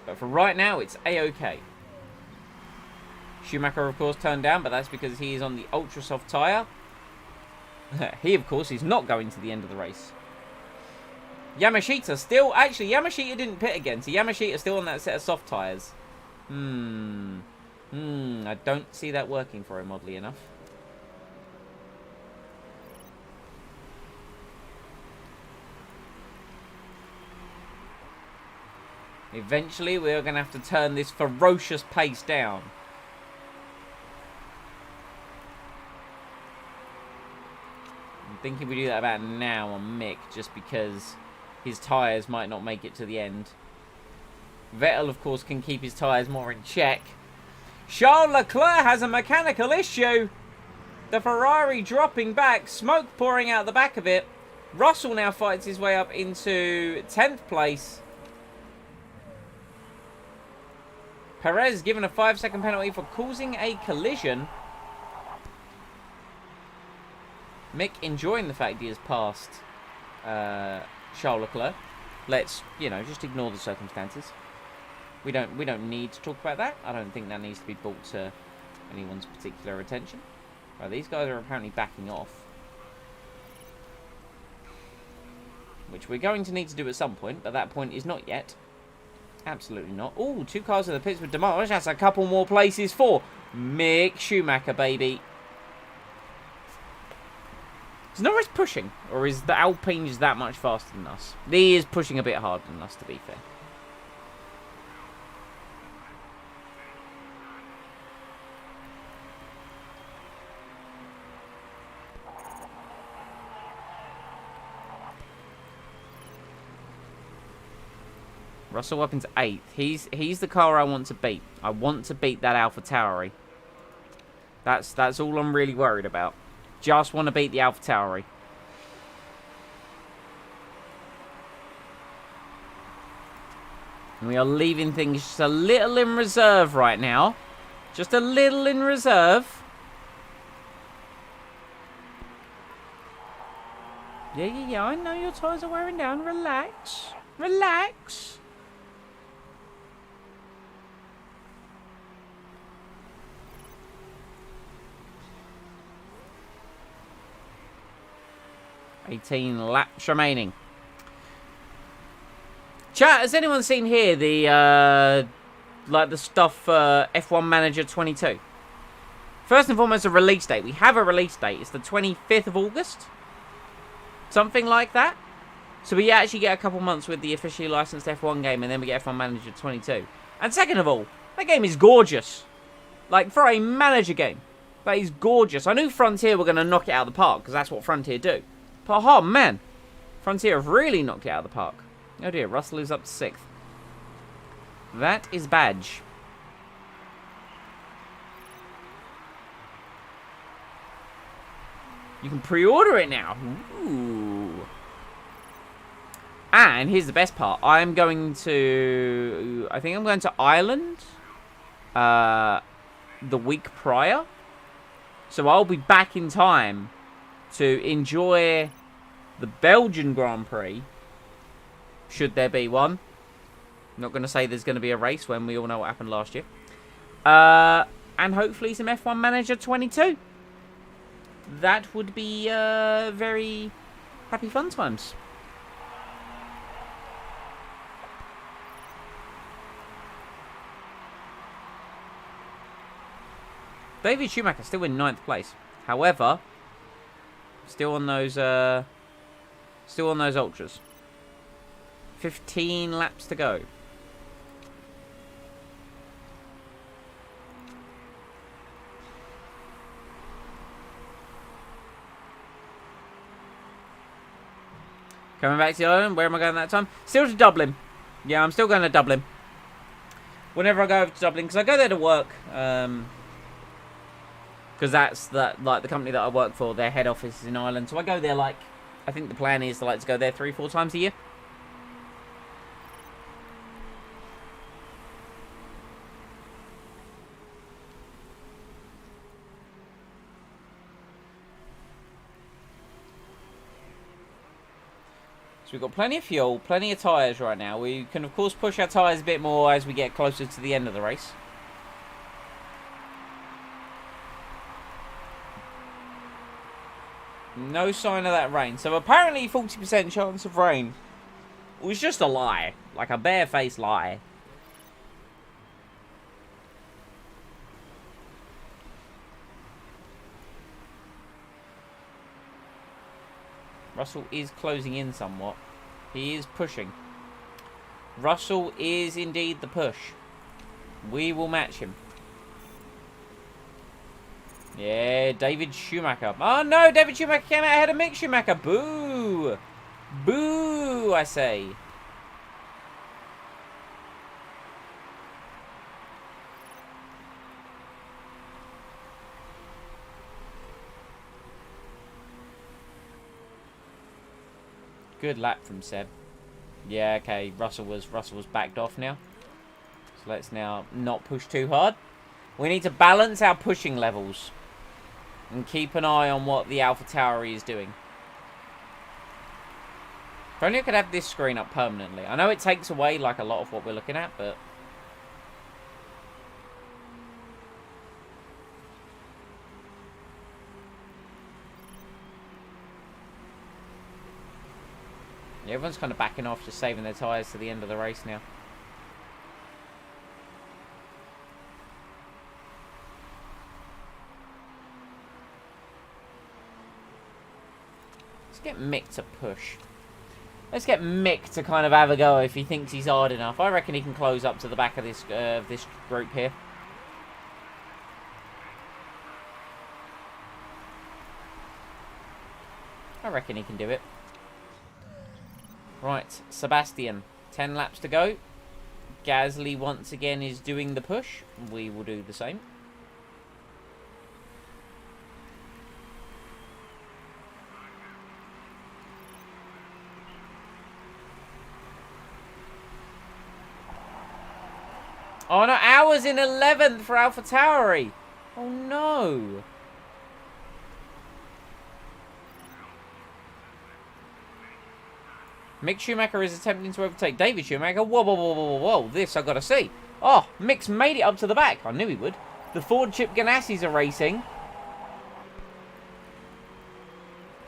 But for right now, it's A-OK. Schumacher, of course, turned down, but that's because he is on the ultra-soft tyre. He, of course, is not going to the end of the race. Yamashita still... Actually, Yamashita didn't pit again, so Yamashita's still on that set of soft tyres. I don't see that working for him, oddly enough. Eventually, we're going to have to turn this ferocious pace down. I'm thinking we do that about now on Mick, just because his tyres might not make it to the end. Vettel, of course, can keep his tyres more in check. Charles Leclerc has a mechanical issue. The Ferrari dropping back, smoke pouring out the back of it. Russell now fights his way up into 10th place. Perez given a 5-second penalty for causing a collision. Mick enjoying the fact he has passed Charles Leclerc. Let's, just ignore the circumstances. We don't need to talk about that. I don't think that needs to be brought to anyone's particular attention. Right, these guys are apparently backing off. Which we're going to need to do at some point, but that point is not yet. Absolutely not. Oh, 2 cars in the pits with Damage. That's a couple more places for Mick Schumacher, baby. Is Norris pushing? Or is the Alpine just that much faster than us? He is pushing a bit harder than us, to be fair. Russell up into 8th. He's the car I want to beat. I want to beat that AlphaTauri. That's all I'm really worried about. Just want to beat the AlphaTauri. And we are leaving things just a little in reserve right now. Just a little in reserve. Yeah, I know your tyres are wearing down. Relax. Relax. $18 laps remaining. Chat, has anyone seen here the the stuff F1 Manager 22? First and foremost, a release date. We have a release date. It's the 25th of August. Something like that. So we actually get a couple months with the officially licensed F1 game, and then we get F1 Manager 22. And second of all, that game is gorgeous. Like, for a manager game, that is gorgeous. I knew Frontier were going to knock it out of the park, because that's what Frontier do. But, oh, man. Frontier have really knocked it out of the park. Oh, dear. Russell is up to 6th. That is badge. You can pre-order it now. Ooh. And here's the best part. I think I'm going to Ireland the week prior. So I'll be back in time to enjoy the Belgian Grand Prix, should there be one. I'm not going to say there's going to be a race when we all know what happened last year. And hopefully some F1 Manager 22. That would be very happy fun times. David Schumacher still in 9th place. However, still on those ultras. 15 laps to go. Coming back to the island. Where am I going that time? Still to Dublin. Yeah, I'm still going to Dublin. Whenever I go over to Dublin, because I go there to work. Because that's the company that I work for. Their head office is in Ireland, so I go there I think the plan is to go there 3-4 times a year. So we've got plenty of fuel, plenty of tyres right now. We can, of course, push our tyres a bit more as we get closer to the end of the race. No sign of that rain. So apparently 40% chance of rain was just a lie. Like a barefaced lie. Russell is closing in somewhat. He is pushing. Russell is indeed the push. We will match him. Yeah, David Schumacher. Oh no, David Schumacher came out ahead of Mick Schumacher. Boo! Boo, I say. Good lap from Seb. Yeah, okay. Russell was backed off now. So let's now not push too hard. We need to balance our pushing levels. And keep an eye on what the AlphaTauri is doing. If only I could have this screen up permanently. I know it takes away a lot of what we're looking at, but... yeah, everyone's kind of backing off, just saving their tyres to the end of the race now. Let's get Mick to push. Let's get Mick to kind of have a go if he thinks he's hard enough. I reckon he can close up to the back of this group here. I reckon he can do it. Right, Sebastian. 10 laps to go. Gasly once again is doing the push. We will do the same. Oh no, hours in 11th for AlphaTauri. Oh no. Mick Schumacher is attempting to overtake David Schumacher. Whoa, whoa, whoa, whoa, whoa. This I've got to see. Oh, Mick's made it up to the back. I knew he would. The Ford Chip Ganassis are racing.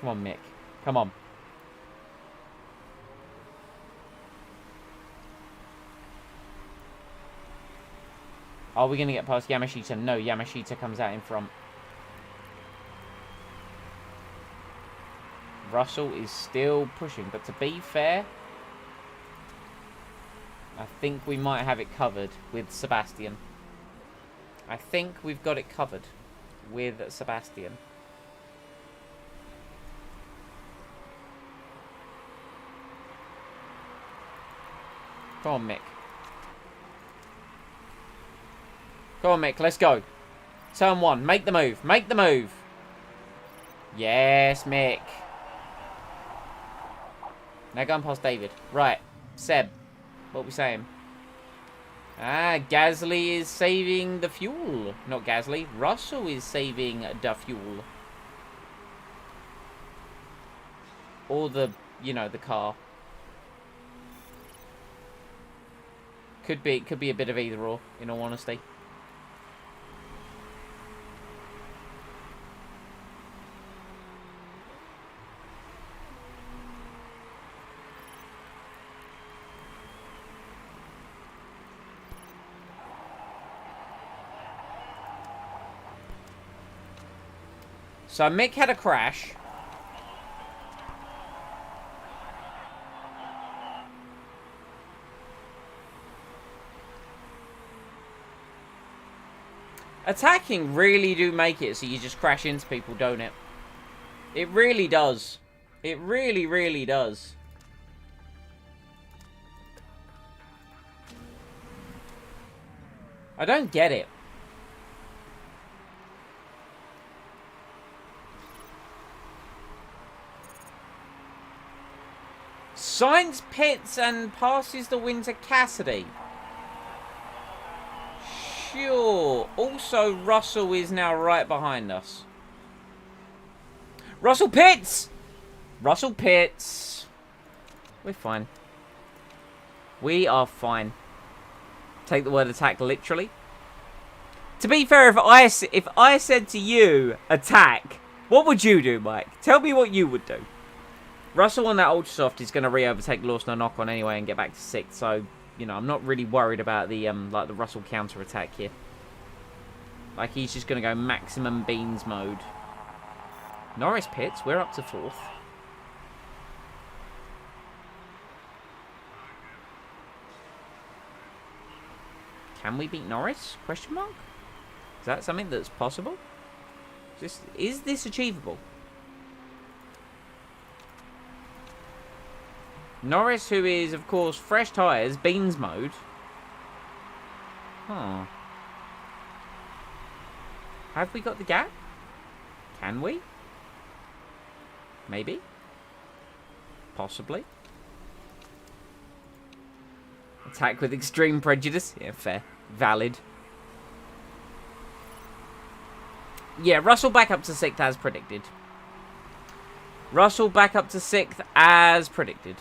Come on, Mick. Come on. Are we going to get past Yamashita? No, Yamashita comes out in front. Russell is still pushing. But to be fair, I think we might have it covered with Sebastian. I think we've got it covered with Sebastian. Come on, Mick. Come on, Mick. Let's go. Turn 1. Make the move. Make the move. Yes, Mick. Now going past David. Right. Seb. What are we saying? Ah, Gasly is saving the fuel. Not Gasly. Russell is saving the fuel. Or the, you know, the car. Could be a bit of either or, in all honesty. So Mick had a crash. Attacking really do make it so you just crash into people, don't it? It really does. It really, really does. I don't get it. Sainz pits and passes the win to Cassidy. Sure. Also, Russell is now right behind us. Russell pits! Russell pits. We're fine. We are fine. Take the word attack literally. To be fair, if I said to you, attack, what would you do, Mike? Tell me what you would do. Russell on that Ultra Soft is going to re-overtake Lawson on knock-on anyway and get back to 6th, so, you know, I'm not really worried about the, like, the Russell counter-attack here. Like, he's just going to go maximum beans mode. Norris pits, we're up to 4th. Can we beat Norris? Question mark? Is that something that's possible? Is this achievable? Norris, who is, of course, fresh tyres, beans mode. Huh. Have we got the gap? Can we? Maybe. Possibly. Attack with extreme prejudice. Yeah, fair. Valid. Yeah, Russell back up to 6th as predicted. Russell back up to 6th as predicted.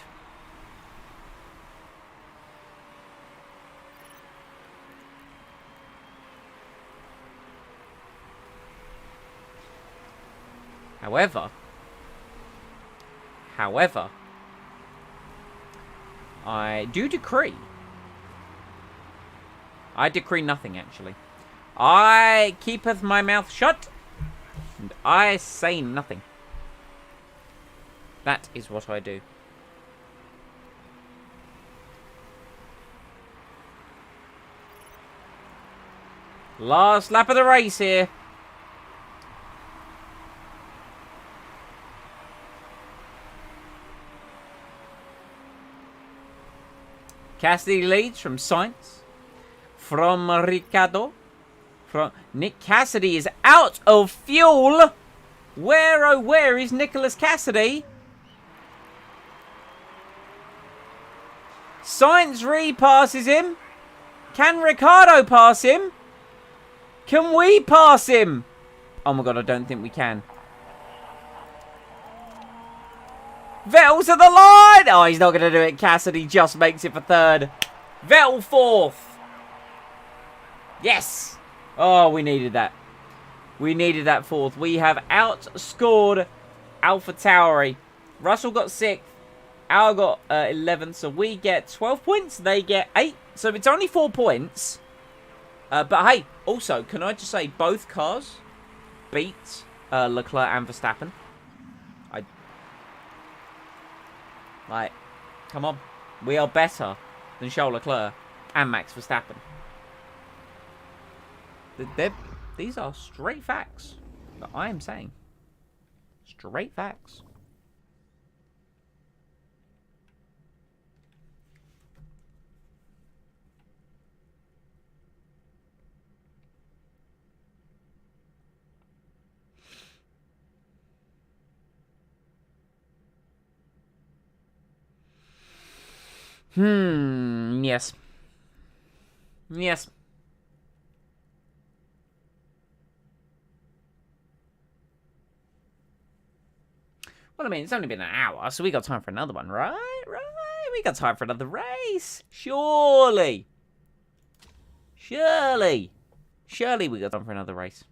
However, I do decree. I decree nothing, actually. I keepeth my mouth shut, and I say nothing. That is what I do. Last lap of the race here. Cassidy leads from Sainz. From Ricciardo. From Nick Cassidy is out of fuel. Where, oh, where is Nicholas Cassidy? Sainz repasses him. Can Ricciardo pass him? Can we pass him? Oh my god, I don't think we can. Vettel's at the line! Oh, he's not going to do it. Cassidy just makes it for 3rd. Vettel 4th. Yes! Oh, we needed that. We needed that 4th. We have outscored AlphaTauri. Russell got 6th. Al got 11th. So we get 12 points. They get 8. So it's only 4 points. But hey, also, can I just say both cars beat Leclerc and Verstappen? Like, come on. We are better than Charles Leclerc and Max Verstappen. These are straight facts that I am saying. Straight facts. Yes. Yes. Well, I mean, it's only been an hour, so we got time for another one, right? Right. We got time for another race. Surely. Surely. Surely we got time for another race.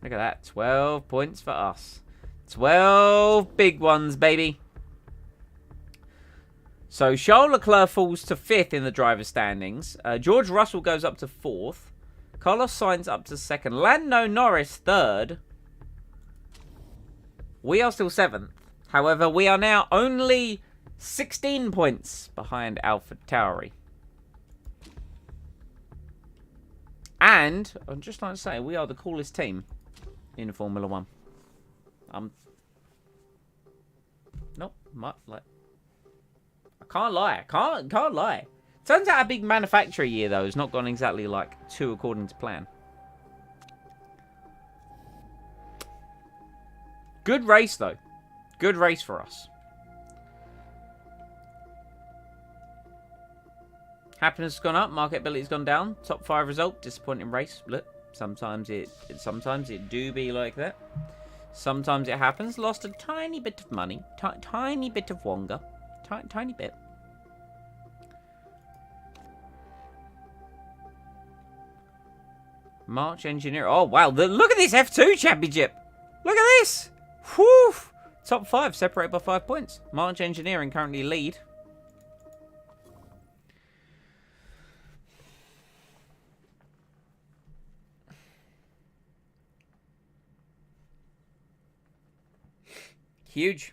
Look at that. 12 points for us. 12 big ones, baby. So Charles Leclerc falls to 5th in the driver's standings. George Russell goes up to 4th. Carlos Sainz up to 2nd. Lando Norris 3rd. We are still 7th. However, we are now only 16 points behind AlphaTauri. And, I'd just like to say, we are the coolest team in Formula 1. Nope, like, I can't lie. Can't lie. Turns out a big manufacturer year though has not gone exactly like too according to plan. Good race though. Good race for us. Happiness has gone up. Marketability's gone down. Top 5 result. Disappointing race. Look, sometimes it do be like that. Sometimes it happens. Lost a tiny bit of money. Tiny bit of Wonga. Tiny bit. March Engineer. Oh, wow. Look at this F2 championship. Look at this. Whew. Top 5 separated by 5 points. March Engineering currently lead. Huge.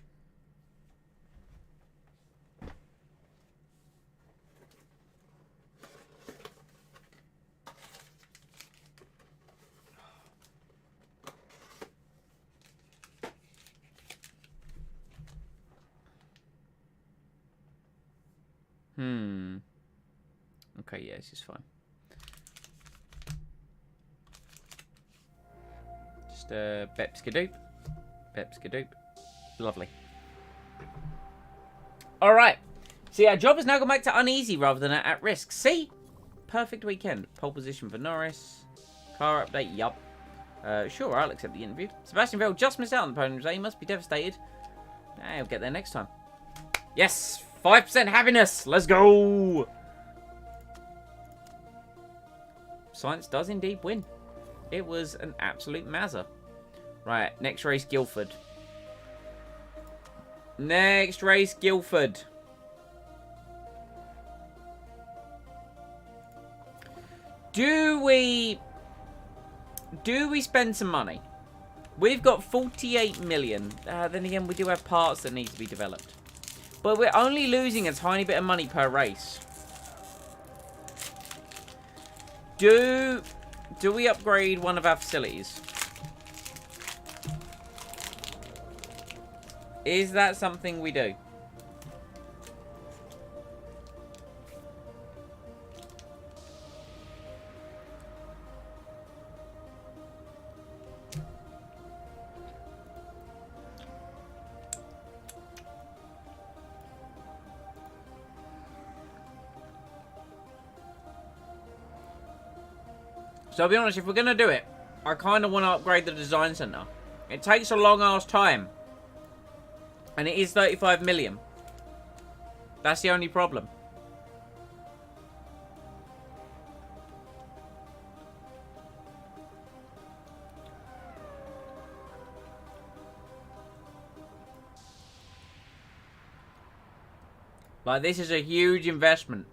Okay, yeah, this is fine. Just Bepskadoop. Bepskadoop. Lovely. Alright. See, our job has now gone back to uneasy rather than at risk. See? Perfect weekend. Pole position for Norris. Car update, yup. Sure, I'll accept the interview. Sebastian Vettel just missed out on the podium today. He must be devastated. I'll get there next time. Yes! 5% happiness! Let's go! Science does indeed win. It was an absolute mazza. Right, next race, Guildford. Next race, Guildford. Do we spend some money? We've got 48 million. Then again, we do have parts that need to be developed. But we're only losing a tiny bit of money per race. Do we upgrade one of our facilities? Is that something we do? So I'll be honest, if we're going to do it, I kind of want to upgrade the design center. It takes a long ass time. And it is 35 million. That's the only problem. Like, this is a huge investment.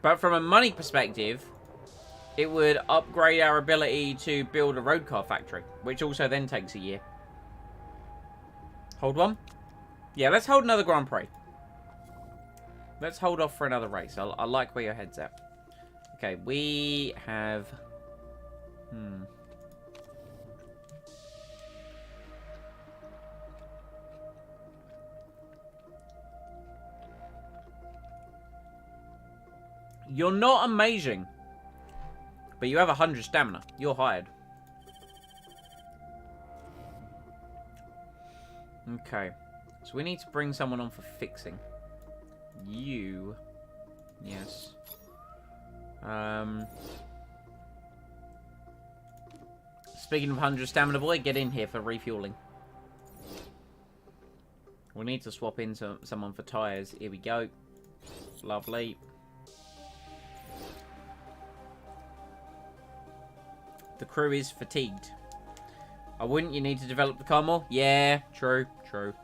But from a money perspective, it would upgrade our ability to build a road car factory, which also then takes a year. Hold one? Yeah, let's hold another Grand Prix. Let's hold off for another race. I like where your head's at. Okay, we have... You're not amazing. But you have 100 stamina. You're hired. Okay. So we need to bring someone on for fixing. You. Yes. Speaking of 100 stamina boy, get in here for refueling. We need to swap in someone for tyres. Here we go. Lovely. The crew is fatigued. Oh, wouldn't you need to develop the car more? Yeah, true, true.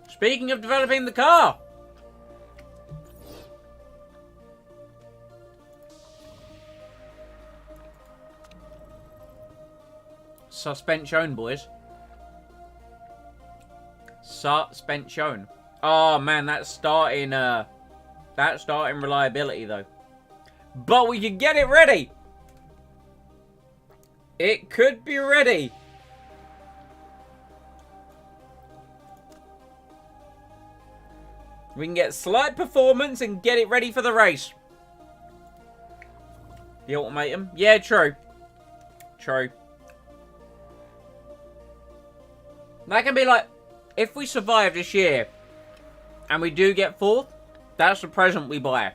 Speaking of developing the car! Suspension, boys. Suspension. Oh, man, that's starting reliability, though. But we can get it ready. It could be ready. We can get slight performance and get it ready for the race. The ultimatum. Yeah, true. True. That can be like, if we survive this year and we do get fourth, that's the present we buy.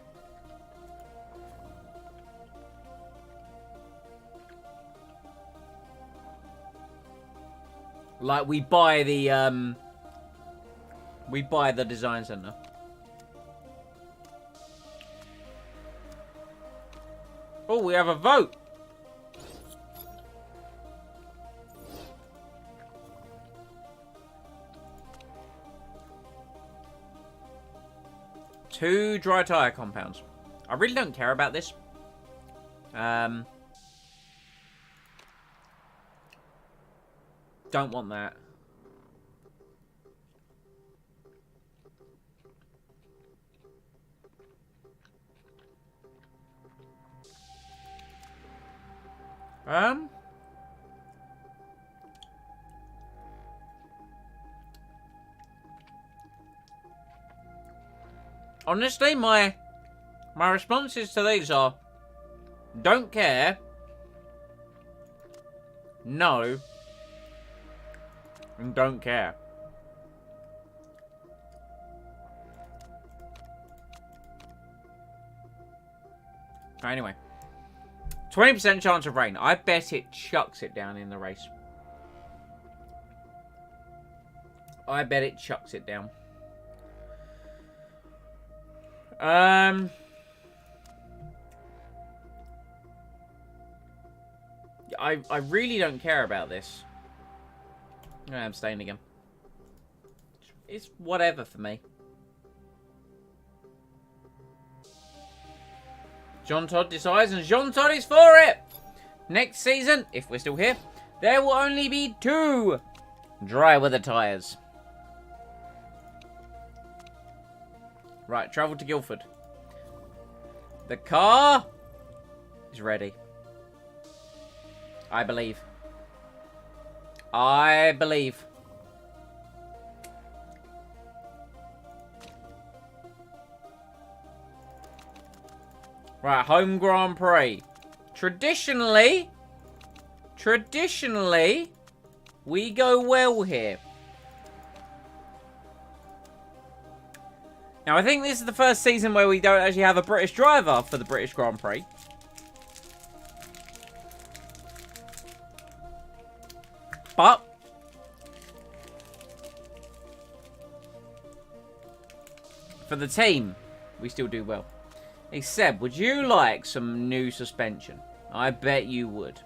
Like, we buy the design center. Oh, we have a vote. Two dry tire compounds. I really don't care about this. Don't want that. Honestly, my responses to these are don't care, no, and don't care. Anyway, 20% chance of rain. I bet it chucks it down in the race. I bet it chucks it down. I really don't care about this. I'm staying again. It's whatever for me. John Todd decides, and John Todd is for it! Next season, if we're still here, there will only be 2 dry weather tyres. Right, travel to Guildford. The car is ready. I believe. I believe. Right, home Grand Prix. Traditionally, we go well here. Now, I think this is the first season where we don't actually have a British driver for the British Grand Prix. But for the team, we still do well. Hey, Seb, would you like some new suspension? I bet you would.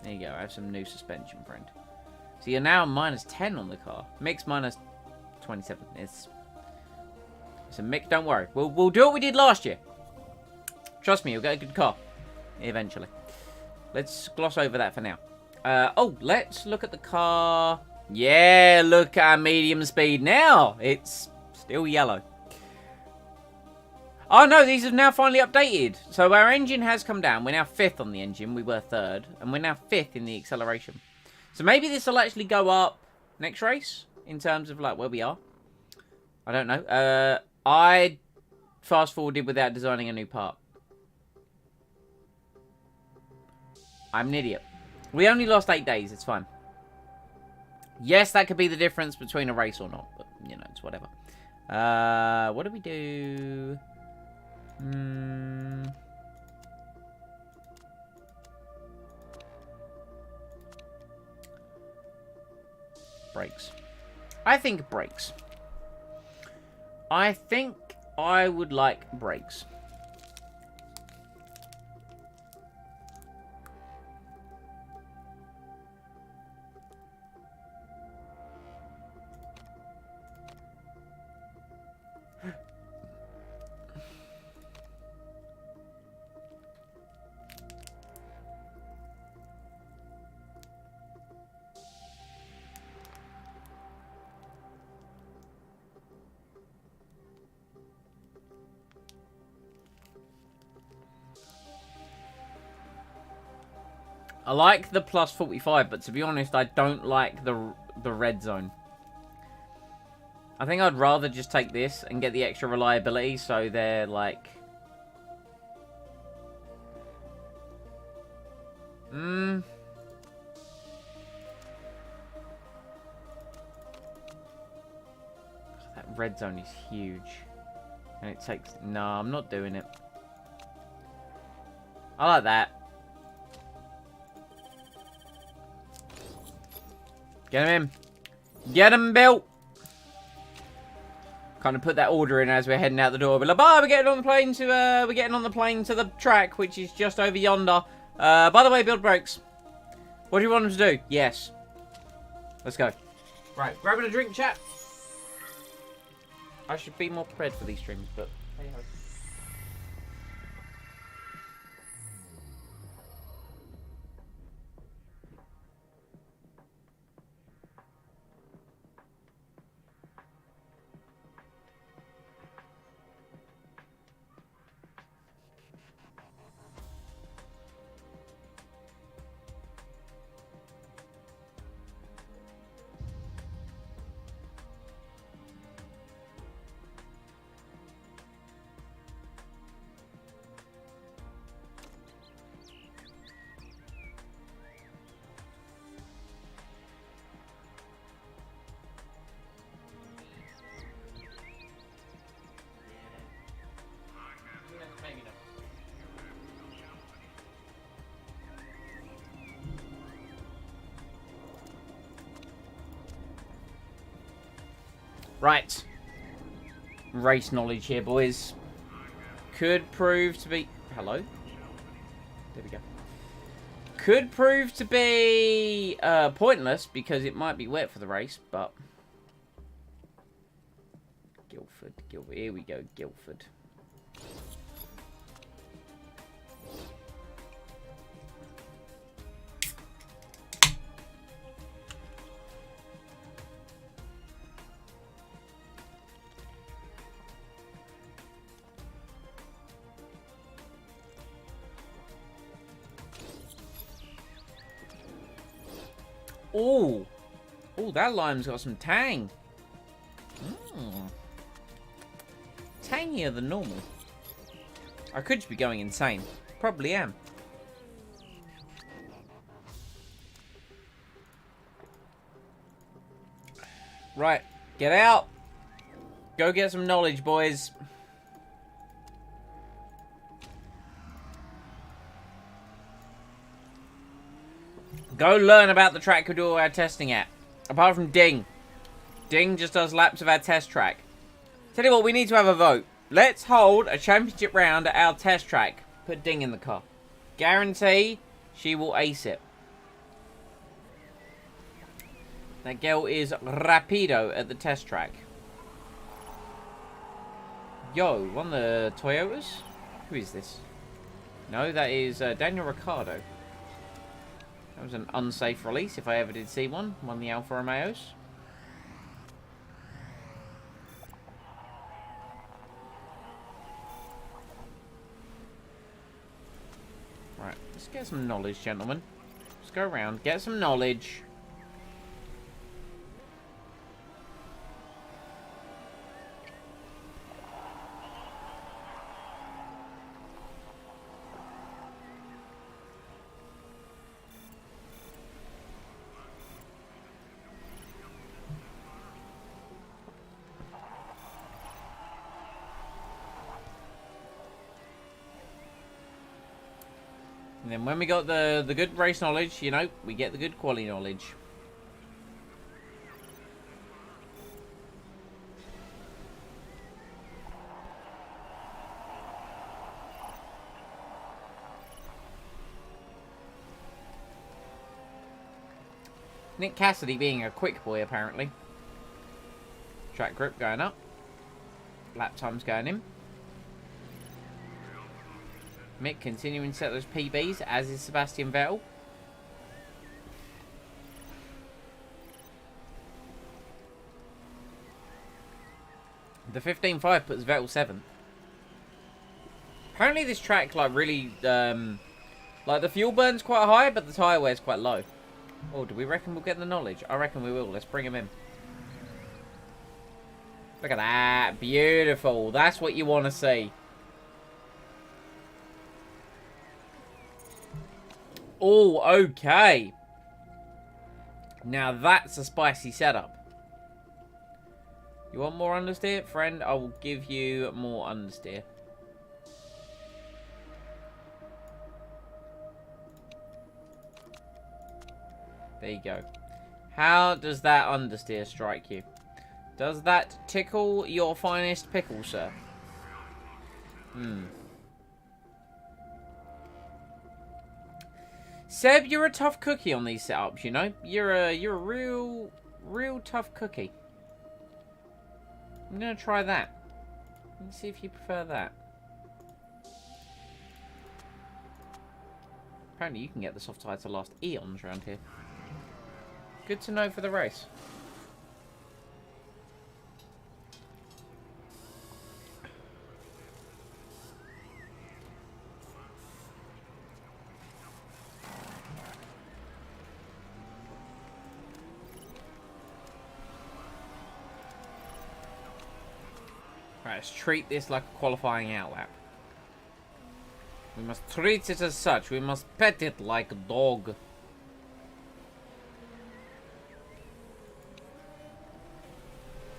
There you go, I have some new suspension, friend. So you're now minus 10 on the car. Mix minus 27. It's a mix, don't worry. We'll do what we did last year. Trust me, you'll get a good car. Eventually. Let's gloss over that for now. Oh, let's look at the car. Yeah, look at our medium speed now. It's still yellow. Oh no, these have now finally updated. So our engine has come down. We're now 5th on the engine. We were 3rd. And we're now 5th in the acceleration. So maybe this will actually go up next race. In terms of like where we are. I don't know. I fast forwarded without designing a new part. I'm an idiot. We only lost 8 days. It's fine. Yes, that could be the difference between a race or not. But, you know, it's whatever. What do we do? Brakes. I think brakes. I think I would like brakes. I like the plus 45, but to be honest, I don't like the red zone. I think I'd rather just take this and get the extra reliability, so they're like... That red zone is huge. And it takes... No, I'm not doing it. I like that. Get him in. Get him built. Kind of put that order in as we're heading out the door. We're like, bye, we're getting on the plane to the track, which is just over yonder. By the way, build brakes. What do you want them to do? Yes. Let's go. Right, grabbing a drink, chat. I should be more prepared for these streams, but hey ho. Right. Race knowledge here, boys. Could prove to be... Hello? There we go. Could prove to be pointless because it might be wet for the race, but... Guildford. Here we go, Guildford. Oh, that lime's got some tang. Tangier than normal. I could just be going insane. Probably am. Right, get out. Go get some knowledge, boys. Go learn about the track we do all our testing at. Apart from Ding. Ding just does laps of our test track. Tell you what, we need to have a vote. Let's hold a championship round at our test track. Put Ding in the car. Guarantee she will ace it. That girl is rapido at the test track. Yo, one of the Toyotas? Who is this? No, that is Daniel Ricciardo. That was an unsafe release, if I ever did see one. Won the Alfa Romeos. Right, let's get some knowledge, gentlemen. Let's go around, get some knowledge. And then when we got the good race knowledge, you know, we get the good quality knowledge. Nick Cassidy being a quick boy, apparently. Track grip going up. Lap times going in. Mick continuing to set those PBs, as is Sebastian Vettel. The 15.5 puts Vettel 7th. Apparently this track, like, really, like, the fuel burn's quite high, but the tyre wear's quite low. Oh, do we reckon we'll get the knowledge? I reckon we will. Let's bring him in. Look at that. Beautiful. That's what you want to see. Oh, okay. Now that's a spicy setup. You want more understeer? Friend, I will give you more understeer. There you go. How does that understeer strike you? Does that tickle your finest pickle, sir? Seb, you're a tough cookie on these setups, you know? You're a real tough cookie. I'm gonna try that. Let's see if you prefer that. Apparently you can get the soft tire to last eons around here. Good to know for the race. Right, let's treat this like a qualifying out lap. We must treat it as such. We must pet it like a dog.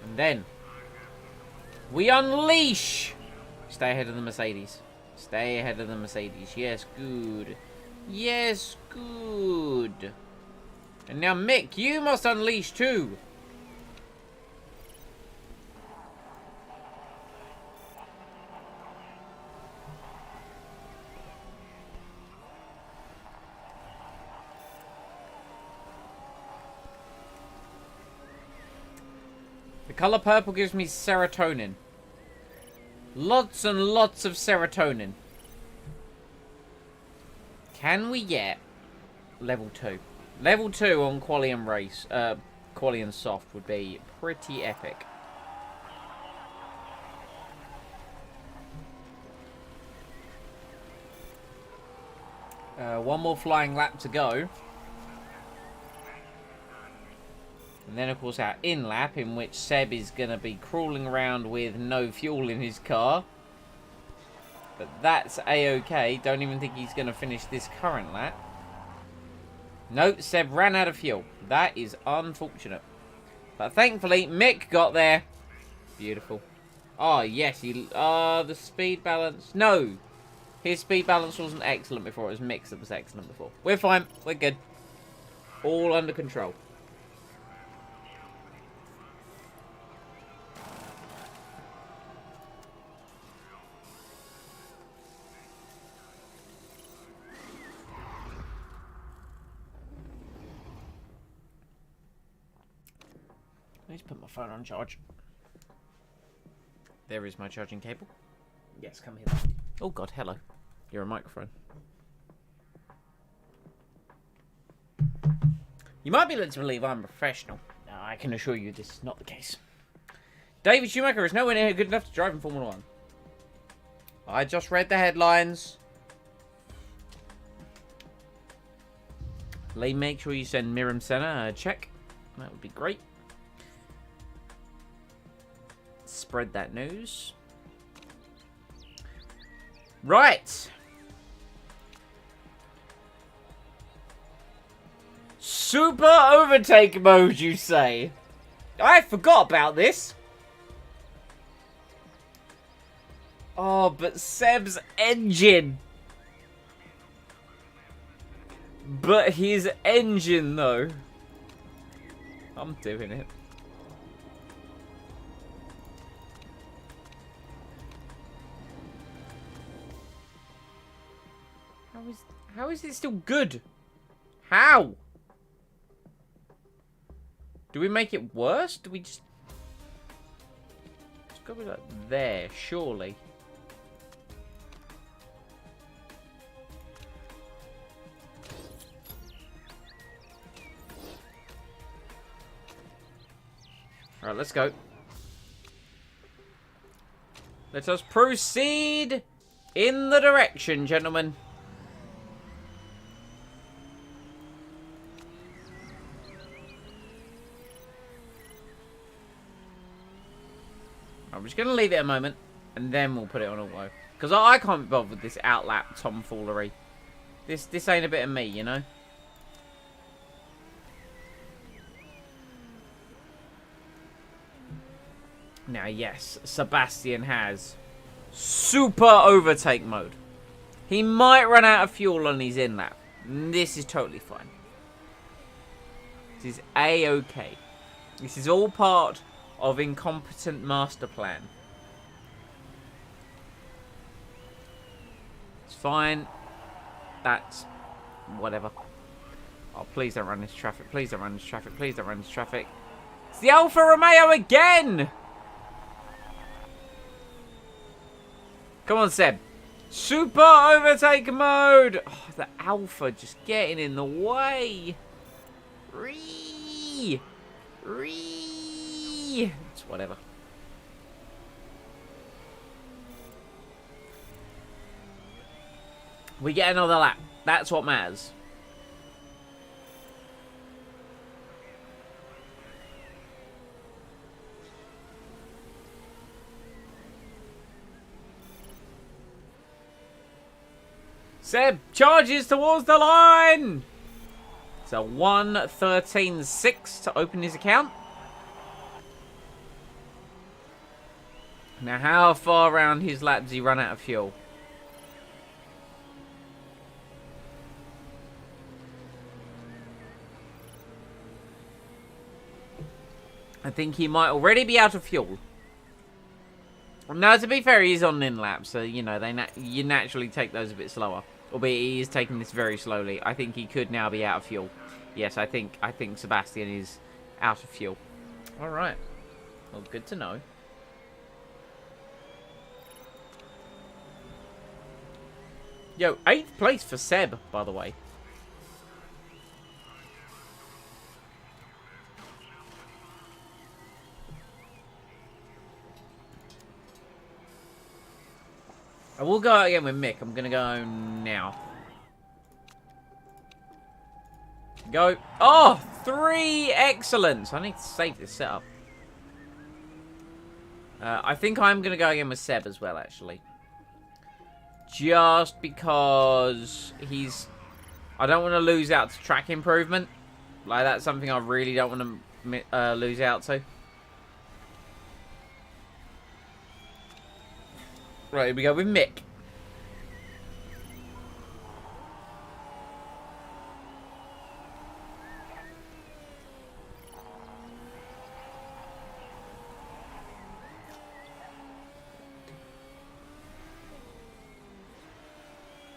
And then we unleash. Stay ahead of the Mercedes. Stay ahead of the Mercedes. Yes, good. Yes, good. And now, Mick, you must unleash too. The colour purple gives me serotonin. Lots and lots of serotonin. Can we get level 2? Level 2 on quali and race. Quali and soft would be pretty epic. One more flying lap to go. And then, of course, our in-lap, in which Seb is going to be crawling around with no fuel in his car. But that's A-okay. Don't even think he's going to finish this current lap. No, Seb ran out of fuel. That is unfortunate. But thankfully, Mick got there. Beautiful. Oh, yes. The speed balance. No. His speed balance wasn't excellent before. It was Mick's that was excellent before. We're fine. We're good. All under control. Let's put my phone on charge. There is my charging cable. Yes, come here. Oh god, hello. You're a microphone. You might be led to believe I'm a professional. No, I can assure you this is not the case. David Schumacher is nowhere near good enough to drive in Formula 1. I just read the headlines. Lee, make sure you send Miriam Senna a check. That would be great. Spread that news. Right. Super overtake mode, you say? I forgot about this. Oh, but Seb's engine. But his engine, though. I'm doing it. How is it still good? How? Do we make it worse? Do we just... It's got to be like there, surely. Alright, let's go. Let us proceed in the direction, gentlemen. I'm just going to leave it a moment, and then we'll put it on auto. Because I can't be bothered with this outlap tomfoolery. This ain't a bit of me, you know? Now, yes, Sebastian has super overtake mode. He might run out of fuel on his in-lap. This is totally fine. This is A-okay. This is all part of incompetent master plan. It's fine. That's whatever. Oh, please don't run into traffic. Please don't run into traffic. Please don't run into traffic. It's the Alfa Romeo again! Come on, Seb. Super overtake mode! Oh, the Alpha just getting in the way. It's whatever. We get another lap. That's what matters. Seb charges towards the line. It's a 1:13.6 to open his account. Now, how far around his lap does he run out of fuel? I think he might already be out of fuel. Now, to be fair, he's on an in-lap, so, you know, you naturally take those a bit slower. Albeit he is taking this very slowly. I think he could now be out of fuel. Yes, I think Sebastian is out of fuel. All right. Well, good to know. Yo, 8th place for Seb, by the way. I will go out again with Mick. I'm going to go now. Go. Oh, 3 excellence. I need to save this setup. I think I'm going to go again with Seb as well, actually. Just because I don't want to lose out to track improvement. Like, that's something I really don't want to lose out to. Right, here we go with Mick.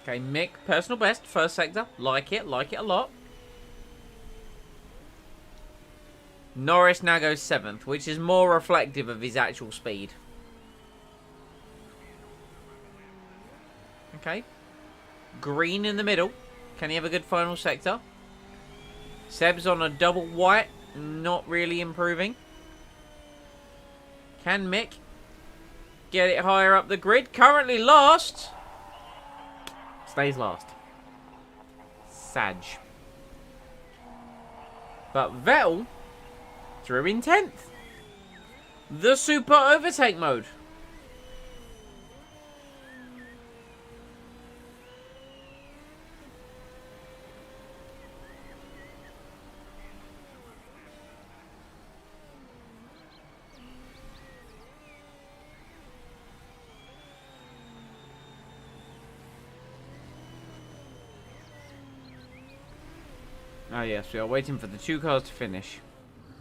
Okay, Mick, personal best, first sector. Like it a lot. Norris now goes 7th, which is more reflective of his actual speed. Okay. green in the middle. Can he have a good final sector? Seb's on a double white. Not really improving. Can Mick get it higher up the grid? Currently last. Stays last. Sag. But Vettel through in 10th. The super overtake mode. Oh yes, we are waiting for the 2 cars to finish.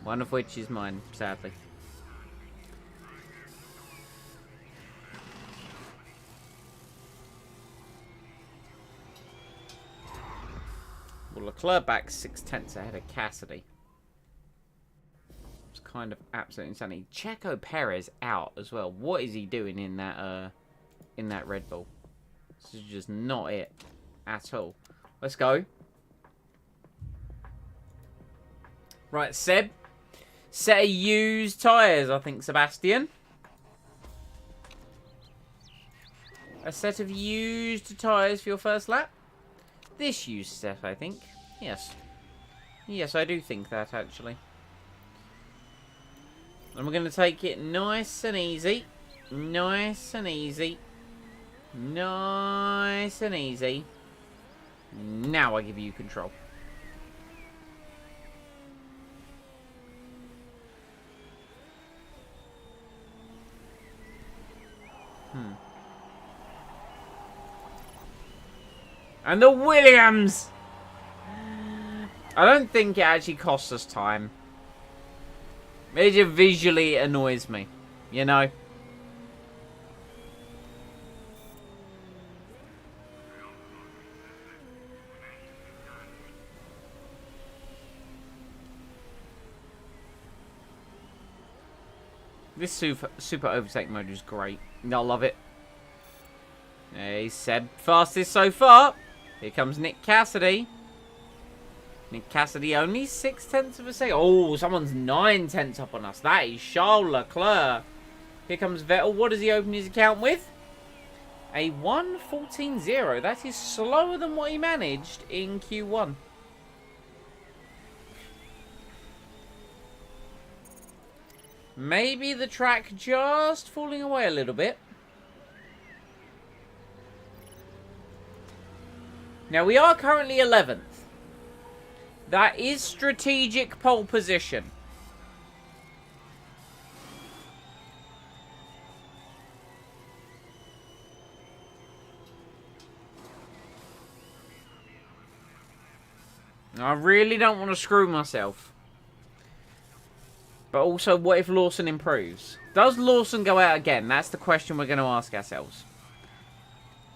One of which is mine, sadly. Well, Leclerc back 6/10 ahead of Cassidy. It's kind of absolutely insanity. Checo Perez out as well. What is he doing in that Red Bull? This is just not it at all. Let's go. Right, Seb. Set of used tyres, I think, Sebastian. A set of used tyres for your first lap. This used set, I think. Yes. Yes, I do think that, actually. And we're going to take it nice and easy. Nice and easy. Nice and easy. Now I give you control. And the Williams! I don't think it actually costs us time. It just visually annoys me. You know? This super overtake mode is great. I love it. Hey, Seb, fastest so far. Here comes Nick Cassidy. Nick Cassidy only 6/10 of a second. Oh, someone's 9/10 up on us. That is Charles Leclerc. Here comes Vettel. What does he open his account with? A 1:14.0. That is slower than what he managed in Q1. Maybe the track just falling away a little bit. Now, we are currently 11th. That is strategic pole position. I really don't want to screw myself. But also, what if Lawson improves? Does Lawson go out again? That's the question we're going to ask ourselves.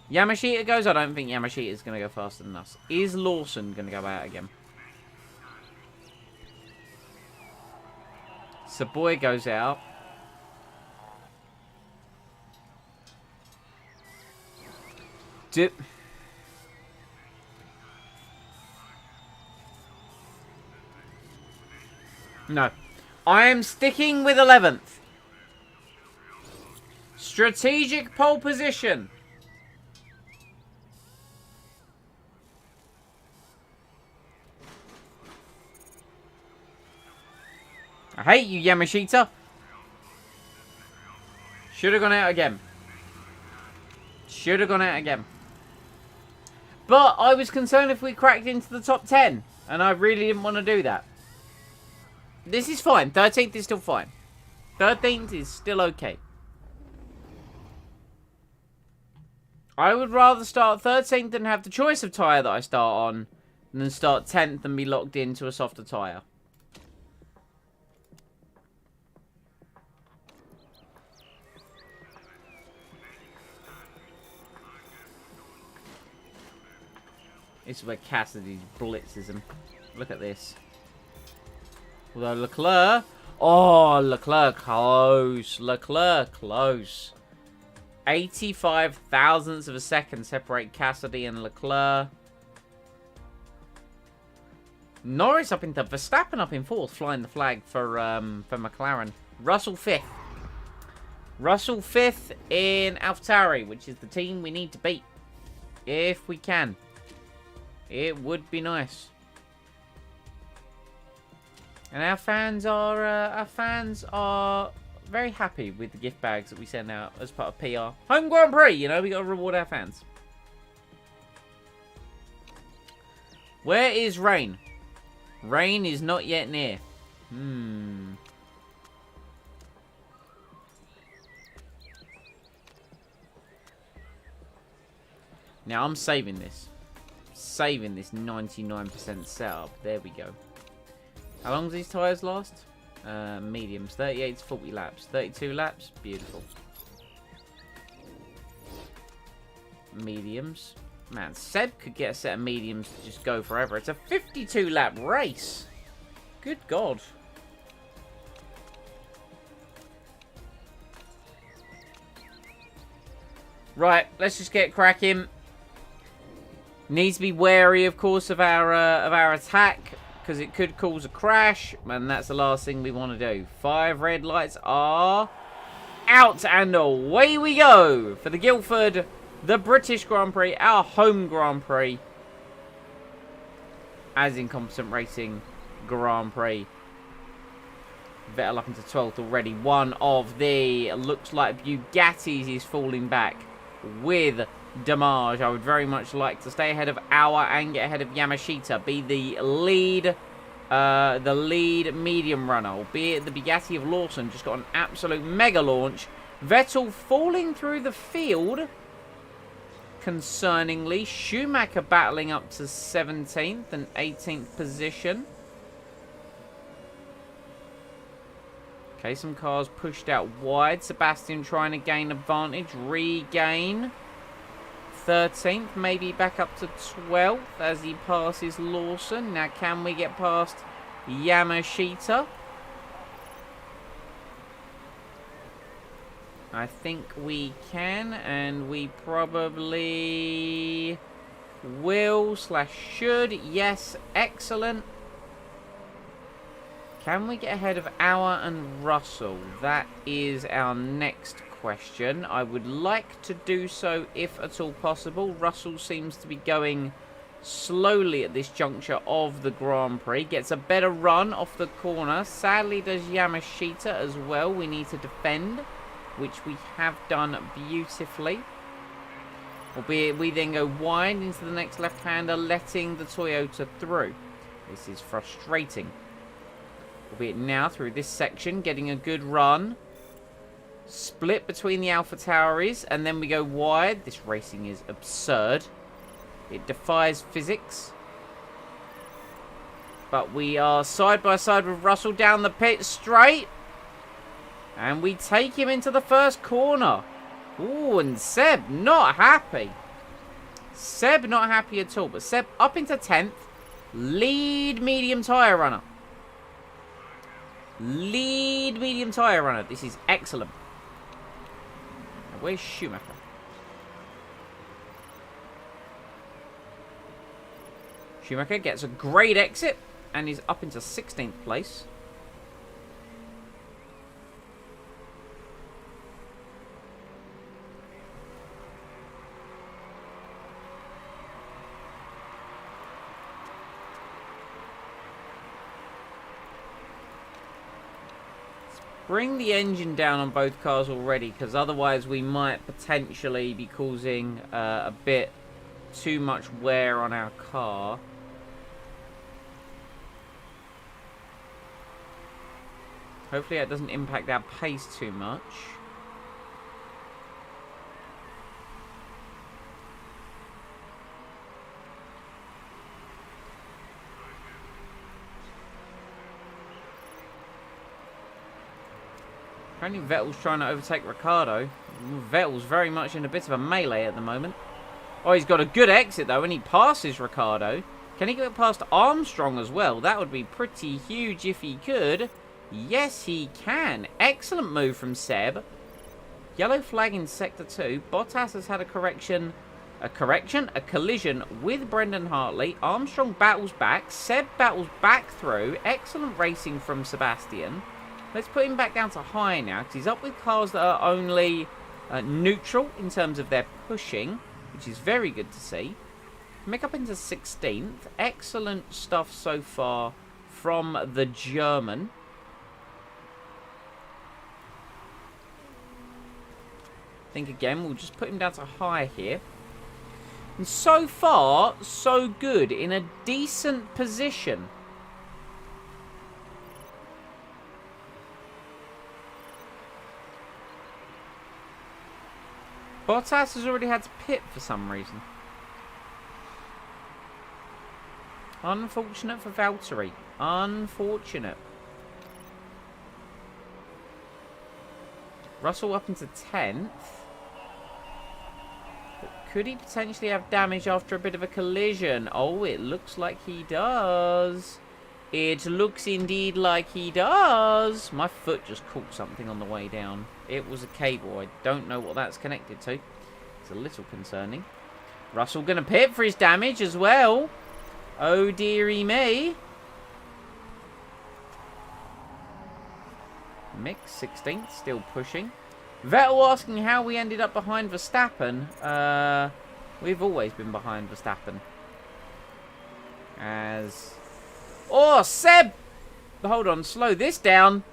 Yamashita goes? I don't think Yamashita is going to go faster than us. Is Lawson going to go out again? Saboy goes out. No. I am sticking with 11th. Strategic pole position. I hate you, Yamashita. Should have gone out again. Should have gone out again. But I was concerned if we cracked into the top 10. And I really didn't want to do that. This is fine. 13th is still fine. 13th is still okay. I would rather start 13th and have the choice of tyre that I start on than start 10th and be locked into a softer tyre. This is where Cassidy blitzes him. Look at this. Although Leclerc... Oh, Leclerc close. Leclerc close. 85 thousandths of a second separate Cassidy and Leclerc. Norris up into Verstappen up in 4th, flying the flag for McLaren. Russell 5th. Russell 5th in AlphaTauri, which is the team we need to beat. If we can. It would be nice. And our fans are very happy with the gift bags that we send out as part of PR. Home Grand Prix, you know, we got to reward our fans. Where is Rain? Rain is not yet near. Now I'm saving this. Saving this 99% setup. There we go. How long do these tyres last? Mediums. 38 to 40 laps. 32 laps. Beautiful. Mediums. Man, Seb could get a set of mediums to just go forever. It's a 52 lap race. Good God. Right, let's just get cracking. Needs to be wary, of course, of our attack, because it could cause a crash, and that's the last thing we want to do. 5 red lights are out, and away we go for the Guildford, the British Grand Prix, our home Grand Prix, as Incompetent Racing Grand Prix. Vettel up into 12th already. One of the, looks like Bugattis is falling back with Damage. I would very much like to stay ahead of Auer and get ahead of Yamashita. Be the lead medium runner. Albeit the Bugatti of Lawson just got an absolute mega launch. Vettel falling through the field. Concerningly. Schumacher battling up to 17th and 18th position. Okay, some cars pushed out wide. Sebastian trying to gain advantage. Regain 13th, maybe back up to 12th as he passes Lawson. Now, can we get past Yamashita? I think we can, and we probably will / should. Yes, excellent. Can we get ahead of Auer and Russell? That is our next question. I would like to do so if at all possible. Russell seems to be going slowly at this juncture of the Grand Prix. Gets a better run off the corner. Sadly does Yamashita as well. We need to defend, which we have done beautifully. Albeit we then go wide into the next left-hander, letting the Toyota through. This is frustrating. Albeit now through this section, getting a good run. Split between the AlphaTauris, and then we go wide. This racing is absurd. It defies physics. But we are side by side with Russell down the pit straight. And we take him into the first corner. Ooh, and Seb not happy. Seb not happy at all. But Seb up into 10th. Lead medium tyre runner. Lead medium tyre runner. This is excellent. Now, where's Schumacher? Schumacher gets a great exit and is up into 16th place. Bring the engine down on both cars already, because otherwise we might potentially be causing a bit too much wear on our car. Hopefully that doesn't impact our pace too much. Apparently Vettel's trying to overtake Ricciardo. Vettel's very much in a bit of a melee at the moment. Oh, he's got a good exit though, and he passes Ricciardo. Can he get past Armstrong as well? That would be pretty huge if he could. Yes, he can. Excellent move from Seb. Yellow flag in Sector 2. Bottas has had a collision with Brendan Hartley. Armstrong battles back. Seb battles back through. Excellent racing from Sebastian. Let's put him back down to high now, because he's up with cars that are only neutral in terms of their pushing, which is very good to see. Make up into 16th. Excellent stuff so far from the German. I think again we'll just put him down to high here. And so far, so good. In a decent position. Bottas has already had to pit for some reason. Unfortunate for Valtteri. Unfortunate. Russell up into 10th. But could he potentially have damage after a bit of a collision? Oh, it looks like he does. It looks indeed like he does. My foot just caught something on the way down. It was a cable. I don't know what that's connected to. It's a little concerning. Russell going to pit for his damage as well. Oh, dearie me. Mick, 16th, still pushing. Vettel asking how we ended up behind Verstappen. We've always been behind Verstappen. Oh, Seb! Hold on, slow this down.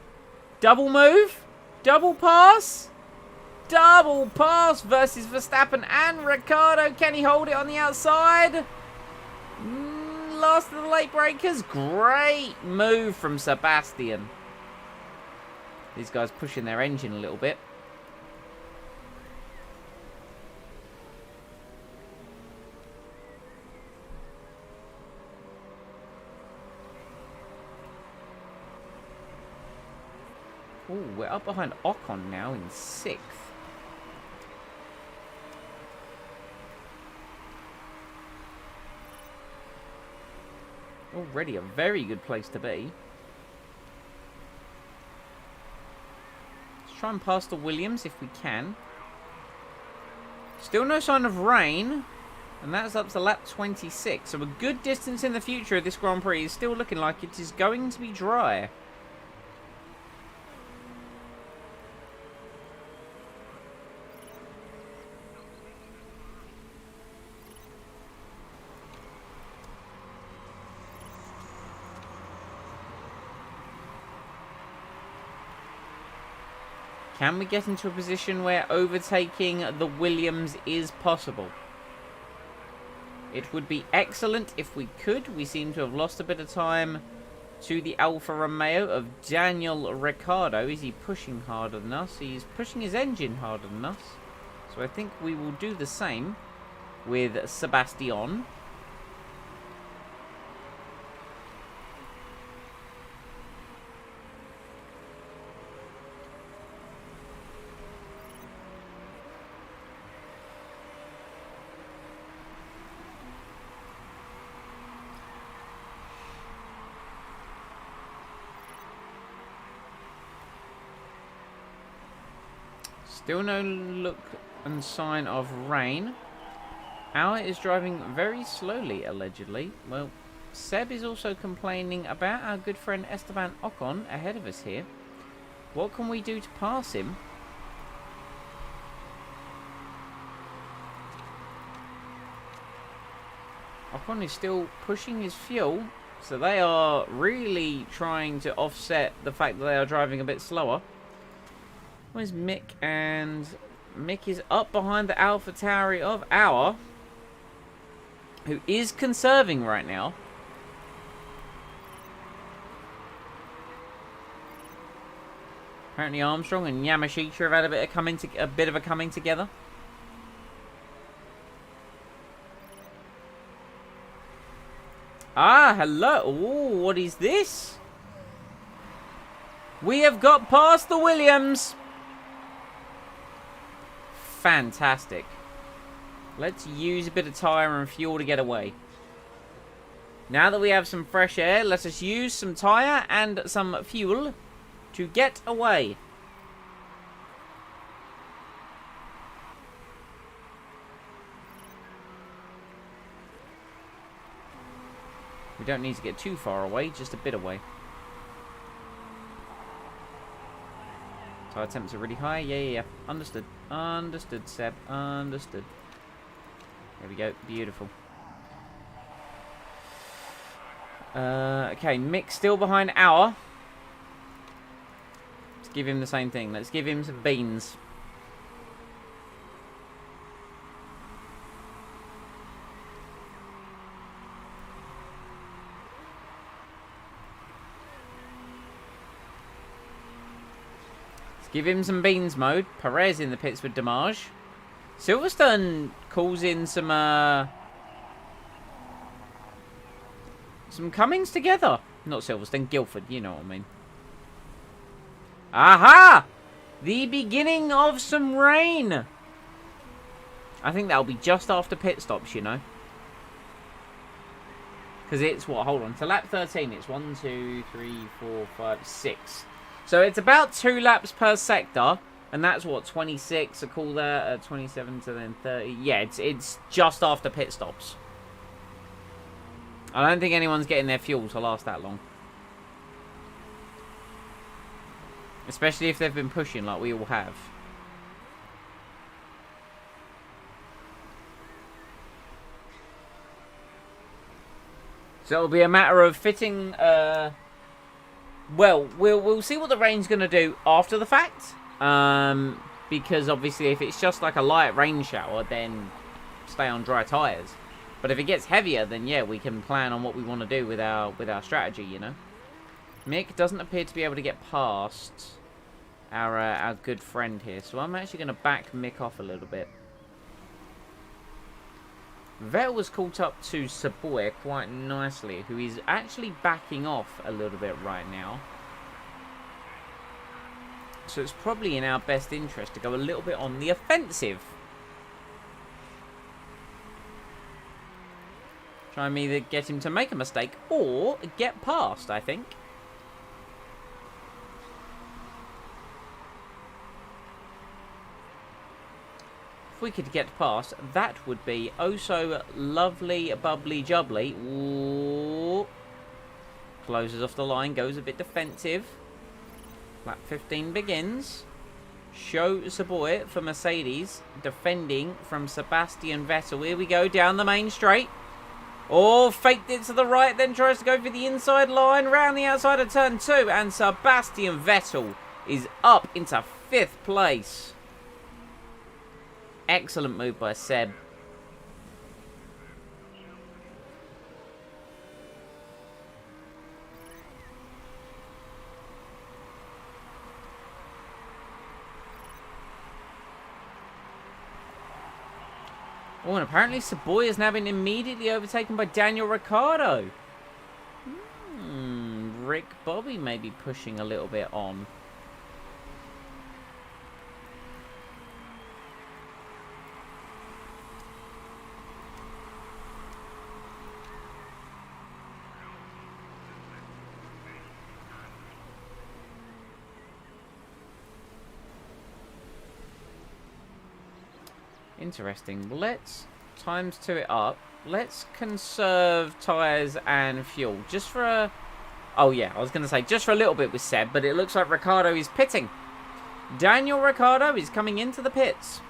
Double move. Double pass. Double pass versus Verstappen and Ricciardo. Can he hold it on the outside? Last of the late breakers. Great move from Sebastian. These guys pushing their engine a little bit. Ooh, we're up behind Ocon now in 6th. Already a very good place to be. Let's try and pass the Williams if we can. Still no sign of rain. And that's up to lap 26. So a good distance in the future of this Grand Prix is still looking like it is going to be dry. Can we get into a position where overtaking the Williams is possible? It would be excellent if we could. We seem to have lost a bit of time to the Alfa Romeo of Daniel Ricciardo. Is he pushing harder than us? He's pushing his engine harder than us. So I think we will do the same with Sebastian. Still no look and sign of rain. Auer is driving very slowly, allegedly. Well, Seb is also complaining about our good friend Esteban Ocon ahead of us here. What can we do to pass him? Ocon is still pushing his fuel, so they are really trying to offset the fact that they are driving a bit slower. Where's Mick? And Mick is up behind the AlphaTauri of Auer, who is conserving right now. Apparently Armstrong and Yamashita have had a bit of a coming together. Ah, hello. Ooh, what is this? We have got past the Williams. Fantastic. Let's use a bit of tyre and fuel to get away. Now that we have some fresh air, let us use some tyre and some fuel to get away. don't need to get too far away, just a bit away. Tire temps are really high. Yeah. Understood. Understood, Seb. Understood. There we go. Beautiful. Okay, Mick still behind Hour. Let's give him the same thing. Let's give him some beans. Give him some beans mode. Perez in the pits with Damage. Silverstone calls in some comings together. Not Silverstone, Guildford, you know what I mean. Aha! The beginning of some rain. I think that'll be just after pit stops, you know. Because it's what? Hold on. To lap 13, it's 1, 2, 3, 4, 5, 6. So it's about 2 laps per sector, and that's what, 26. I call that 27 to then 30. Yeah, it's just after pit stops. I don't think anyone's getting their fuel to last that long, especially if they've been pushing like we all have. So it'll be a matter of fitting. Well, we'll see what the rain's going to do after the fact. Because obviously if it's just like a light rain shower, then stay on dry tyres. But if it gets heavier, then yeah, we can plan on what we want to do with our strategy, you know. Mick doesn't appear to be able to get past our good friend here. So I'm actually going to back Mick off a little bit. Vettel was caught up to Savoy quite nicely, who is actually backing off a little bit right now. So it's probably in our best interest to go a little bit on the offensive. Try and either get him to make a mistake or get past, I think. If we could get past, that would be oh so lovely, bubbly, jubbly. Ooh. Closes off the line, goes a bit defensive. Lap 15 begins. Show Savoy for Mercedes, defending from Sebastian Vettel. Here we go, down the main straight. Oh, faked it to the right, then tries to go for the inside line, round the outside of turn 2, and Sebastian Vettel is up into 5th place. Excellent move by Seb. Oh, and apparently Savoy has now been immediately overtaken by Daniel Ricciardo. Rick Bobby may be pushing a little bit on. Interesting. Let's times 2 it up. Let's conserve tyres and fuel. Just for a... Oh, yeah. I was going to say just for a little bit with Seb, but it looks like Ricciardo is pitting. Daniel Ricciardo is coming into the pits.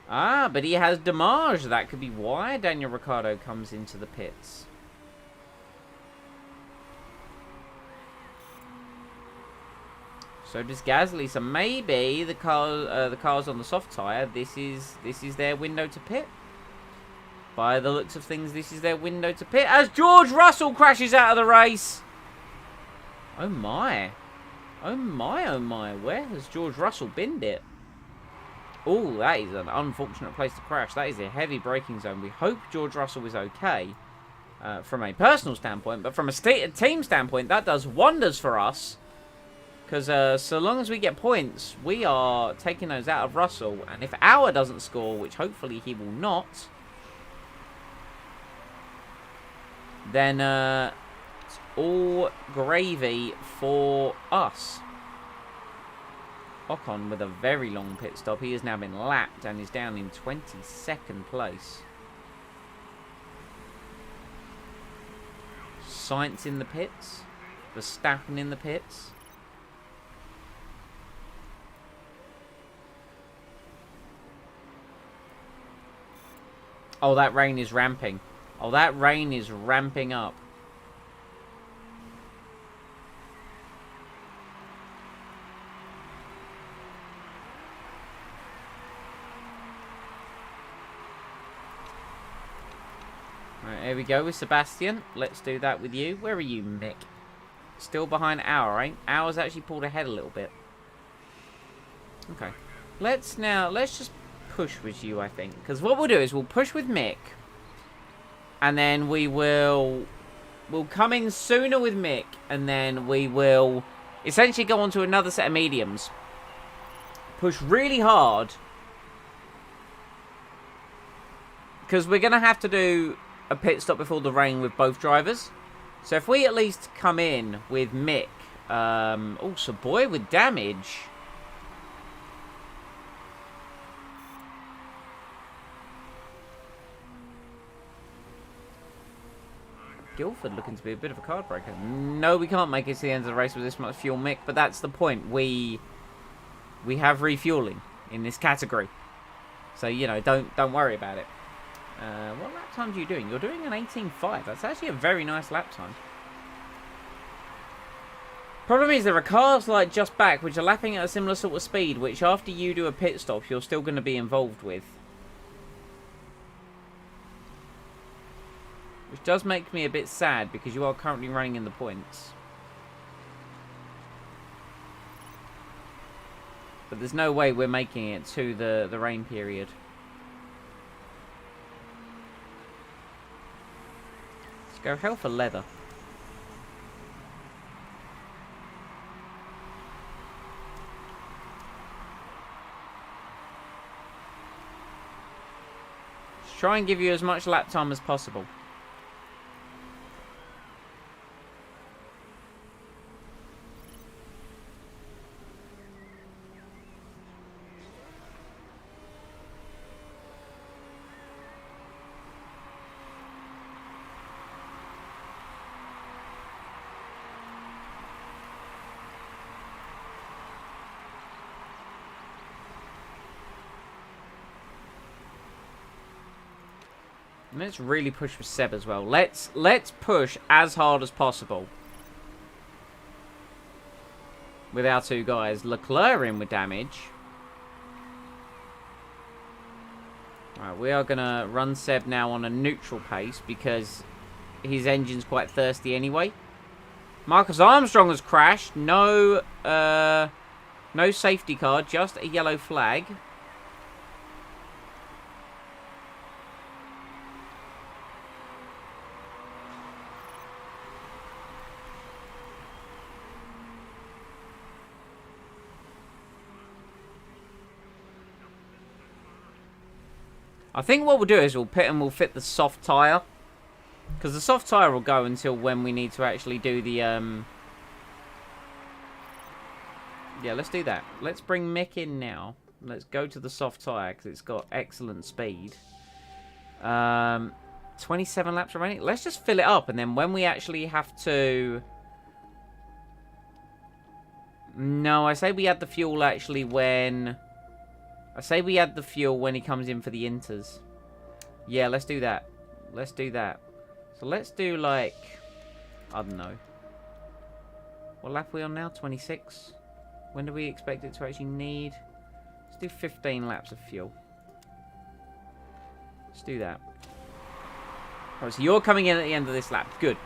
Ah, but he has Damage. That could be why Daniel Ricciardo comes into the pits. So does Gasly. So maybe the cars on the soft tyre. This is their window to pit. By the looks of things, this is their window to pit as George Russell crashes out of the race. Oh my! Oh my! Oh my! Where has George Russell binned it? Oh, that is an unfortunate place to crash. That is a heavy braking zone. We hope George Russell is okay from a personal standpoint, but from a team standpoint, that does wonders for us. Because so long as we get points, we are taking those out of Russell. And if Auer doesn't score, which hopefully he will not, then it's all gravy for us. Ocon with a very long pit stop. He has now been lapped and is down in 22nd place. Sainz in the pits. Verstappen in the pits. Oh, that rain is ramping. Oh, that rain is ramping up. Right, here we go with Sebastian. Let's do that with you. Where are you, Mick? Still behind Hour, right? Hour's actually pulled ahead a little bit. Okay. Let's just push with you, I think. Because what we'll do is we'll push with Mick. And then we'll come in sooner with Mick. And then we will essentially go on to another set of mediums. Push really hard. Because we're going to have to do a pit stop before the rain with both drivers. So if we at least come in with Mick. Oh, Savoy with damage. Guildford looking to be a bit of a card breaker. No, we can't make it to the end of the race with this much fuel, Mick. But that's the point. We have refueling in this category. So, you know, don't worry about it. What lap time are you doing? You're doing an 18.5. That's actually a very nice lap time. Problem is, there are cars like just back which are lapping at a similar sort of speed, which after you do a pit stop, you're still going to be involved with. Which does make me a bit sad, because you are currently running in the points. But there's no way we're making it to the rain period. Let's go hell for leather. Let's try and give you as much lap time as possible. And let's really push for Seb as well. Let's push as hard as possible. With our two guys. Leclerc in with damage. Alright, we are going to run Seb now on a neutral pace, because his engine's quite thirsty anyway. Marcus Armstrong has crashed. No safety car, just a yellow flag. I think what we'll do is we'll pit and we'll fit the soft tyre. Because the soft tyre will go until when we need to actually do the... Yeah, let's do that. Let's bring Mick in now. Let's go to the soft tyre because it's got excellent speed. 27 laps remaining. Let's just fill it up, and then when we actually have to... No, I say we add the fuel actually when... I say we add the fuel when he comes in for the inters. Yeah, let's do that. Let's do that. So let's do like... I don't know. What lap are we on now? 26? When do we expect it to actually need? Let's do 15 laps of fuel. Let's do that. Alright, so you're coming in at the end of this lap. Good.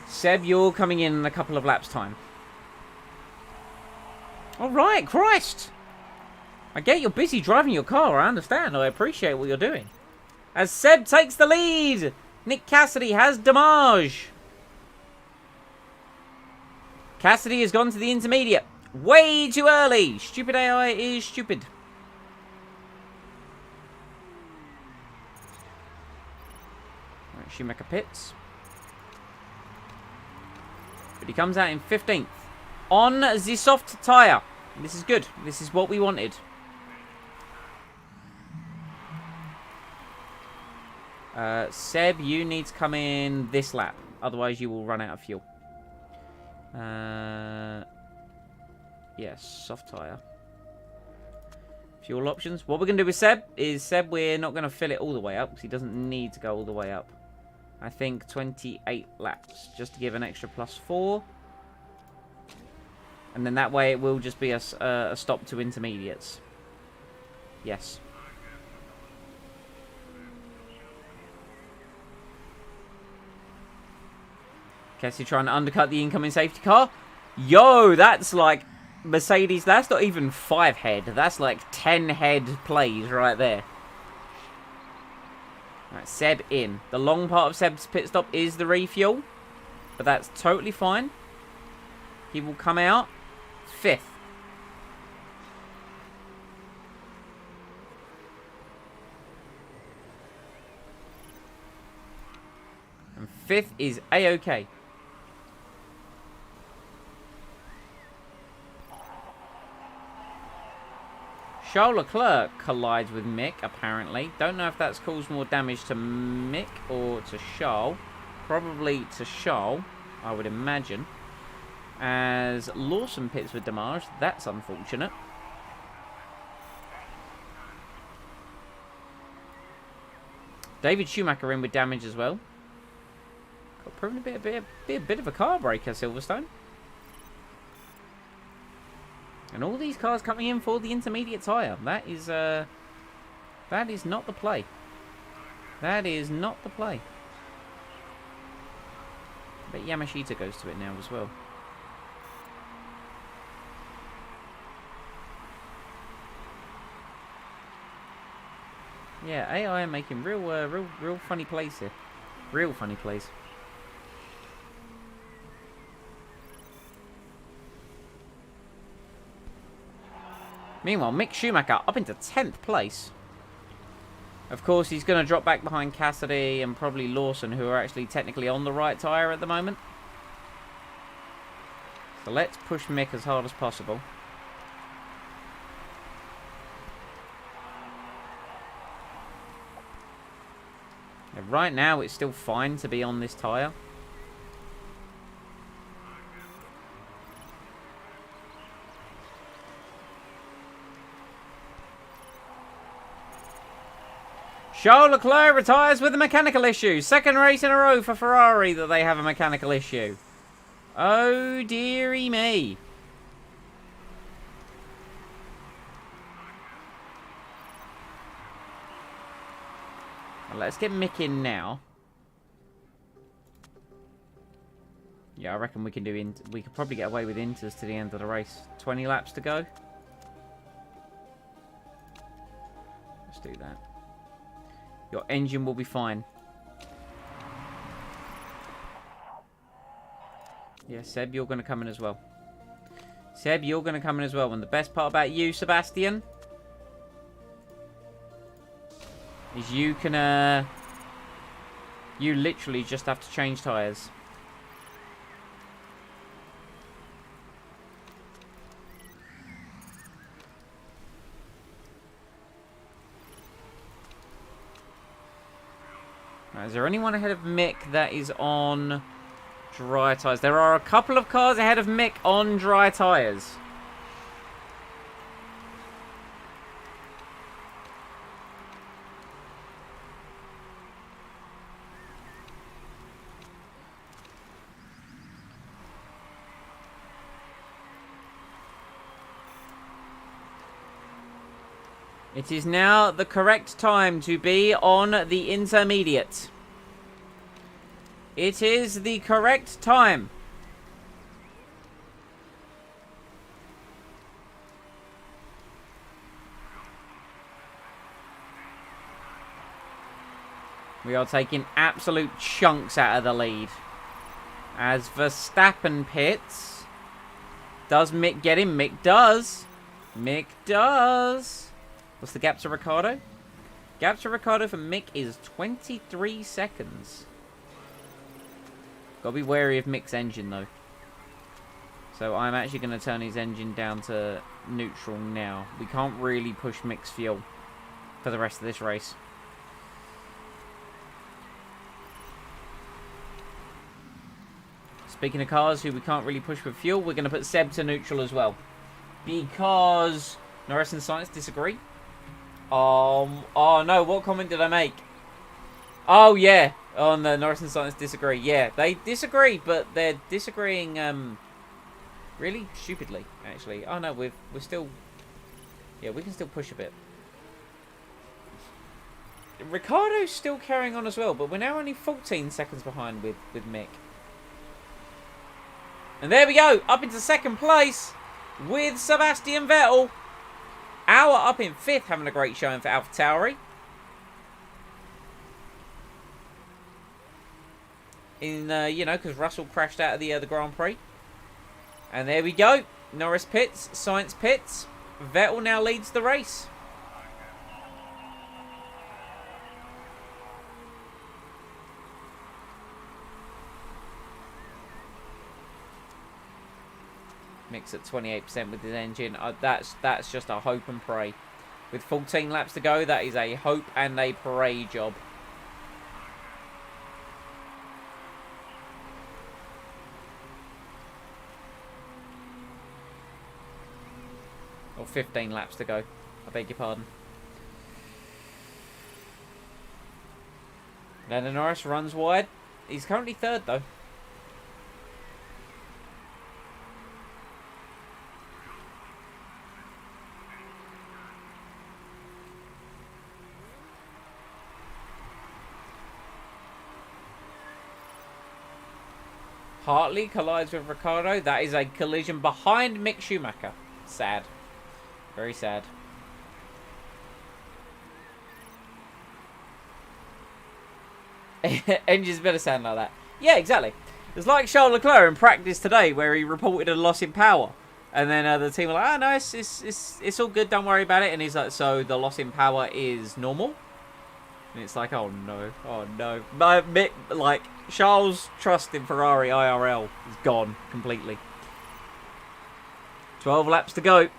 Seb, you're coming in a couple of laps' time. Alright, Christ! I get you're busy driving your car, I understand. I appreciate what you're doing. As Seb takes the lead, Nick Cassidy has damage. Cassidy has gone to the intermediate. Way too early. Stupid AI is stupid. Right, Schumacher pits. But he comes out in 15th. On the soft tyre. This is good. This is what we wanted. Seb, you need to come in this lap. Otherwise, you will run out of fuel. Yes, soft tyre. Fuel options. What we're going to do with Seb is, we're not going to fill it all the way up because he doesn't need to go all the way up. I think 28 laps just to give an extra +4. And then that way it will just be a stop to intermediates. Yes. Kessie trying to undercut the incoming safety car. Yo, that's like Mercedes. That's not even 5 head. That's like 10 head plays right there. Right, Seb in. The long part of Seb's pit stop is the refuel. But that's totally fine. He will come out 5th. And 5th is A-OK. Charles Leclerc collides with Mick, apparently. Don't know if that's caused more damage to Mick or to Charles. Probably to Charles, I would imagine. As Lawson pits with damage. That's unfortunate. David Schumacher in with damage as well. Got proven to be a bit of a car breaker, Silverstone. And all these cars coming in for the intermediate tyre. That is not the play. That is not the play. But Yamashita goes to it now as well. Yeah, AI are making real funny plays here. Real funny plays. Meanwhile, Mick Schumacher up into 10th place. Of course, he's going to drop back behind Cassidy and probably Lawson, who are actually technically on the right tyre at the moment. So let's push Mick as hard as possible. And right now, it's still fine to be on this tyre. Charles Leclerc retires with a mechanical issue. Second race in a row for Ferrari that they have a mechanical issue. Oh, dearie me. Well, let's get Mick in now. Yeah, I reckon we can do. We could probably get away with inters to the end of the race. 20 laps to go. Let's do that. Your engine will be fine. Yeah, Seb, you're going to come in as well. Seb, you're going to come in as well. And the best part about you, Sebastian, is you can, you literally just have to change tyres. Right, is there anyone ahead of Mick that is on dry tyres? There are a couple of cars ahead of Mick on dry tyres. It is now the correct time to be on the intermediate. It is the correct time. We are taking absolute chunks out of the lead. As Verstappen pits. Does Mick get him? Mick does. Mick does. What's the gap to Ricciardo? Gap to Ricciardo for Mick is 23 seconds. Gotta be wary of Mick's engine, though. So I'm actually going to turn his engine down to neutral now. We can't really push mixed fuel for the rest of this race. Speaking of cars who we can't really push with fuel, we're going to put Seb to neutral as well. Because Norris and Sainz disagree. Oh no, what comment did I make? Oh yeah, on the Norris and Sainz disagree. Yeah, they disagree, but they're disagreeing really stupidly, actually. Oh no, we're still... Yeah, we can still push a bit. Ricciardo's still carrying on as well, but we're now only 14 seconds behind with Mick. And there we go, up into second place with Sebastian Vettel. Auer up in 5th, having a great showing for AlphaTauri. You know, because Russell crashed out of the Grand Prix. And there we go. Norris pits, Sainz pits. Vettel now leads the race. Mick's at 28% with his engine. That's just a hope and pray. With 14 laps to go, that is a hope and a pray job. Or 15 laps to go. I beg your pardon. Lando Norris runs wide. He's currently 3rd though. Hartley collides with Ricciardo. That is a collision behind Mick Schumacher. Sad. Very sad. Engines better sound like that. Yeah, exactly. It's like Charles Leclerc in practice today where he reported a loss in power. And then the team were like, oh no, it's all good, don't worry about it. And he's like, so the loss in power is normal? And it's like, oh no, oh no. Like, Charles' trust in Ferrari IRL is gone completely. 12 laps to go.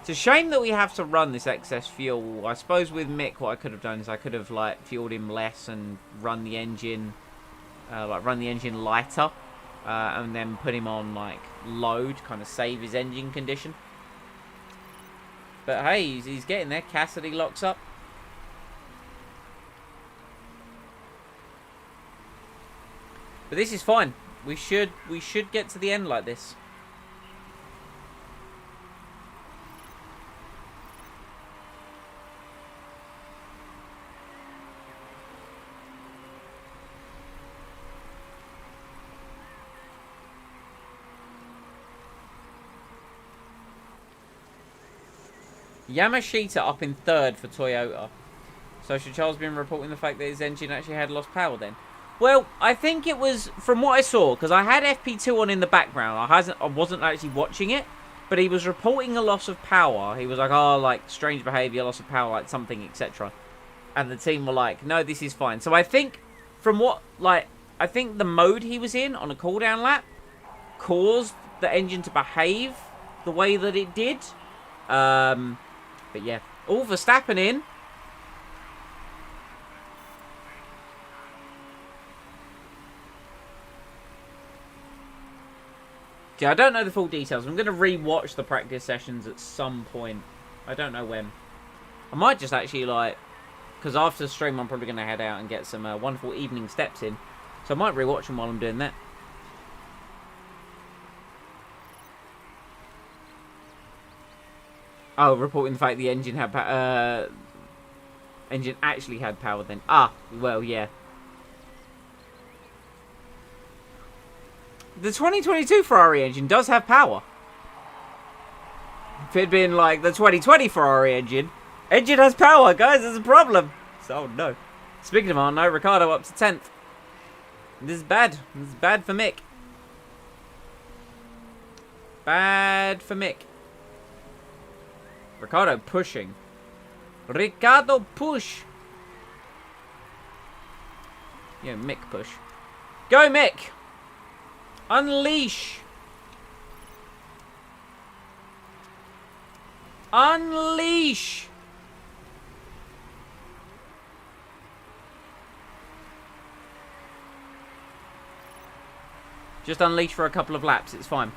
It's a shame that we have to run this excess fuel. I suppose with Mick, what I could have done is I could have like fueled him less and run the engine, lighter, and then put him on like load, kind of save his engine condition. But hey, he's getting there. Cassidy locks up. But this is fine. We should get to the end like this. Yamashita up in 3rd for Toyota. So should Charles been reporting the fact that his engine actually had lost power then? Well, I think it was, from what I saw, because I had FP2 on in the background. I wasn't actually watching it, but he was reporting a loss of power. He was like, oh, like, strange behaviour, loss of power, like something, etc. And the team were like, no, this is fine. So I think, from what, like, I think the mode he was in on a cooldown lap caused the engine to behave the way that it did. But yeah, all Verstappen in. Yeah, I don't know the full details. I'm going to re-watch the practice sessions at some point. I don't know when. I might just actually, like... Because after the stream, I'm probably going to head out and get some wonderful evening steps in. So I might re-watch them while I'm doing that. Oh, reporting the fact the engine had engine actually had power then. Ah, well, yeah. The 2022 Ferrari engine does have power. If it had been like the 2020 Ferrari engine has power, guys. There's a problem. So, no. Speaking of no, Ricciardo up to 10th. This is bad. This is bad for Mick. Bad for Mick. Ricciardo pushing. Ricciardo push. Yeah, Mick push. Go, Mick. Unleash! Unleash! Just unleash for a couple of laps, it's fine.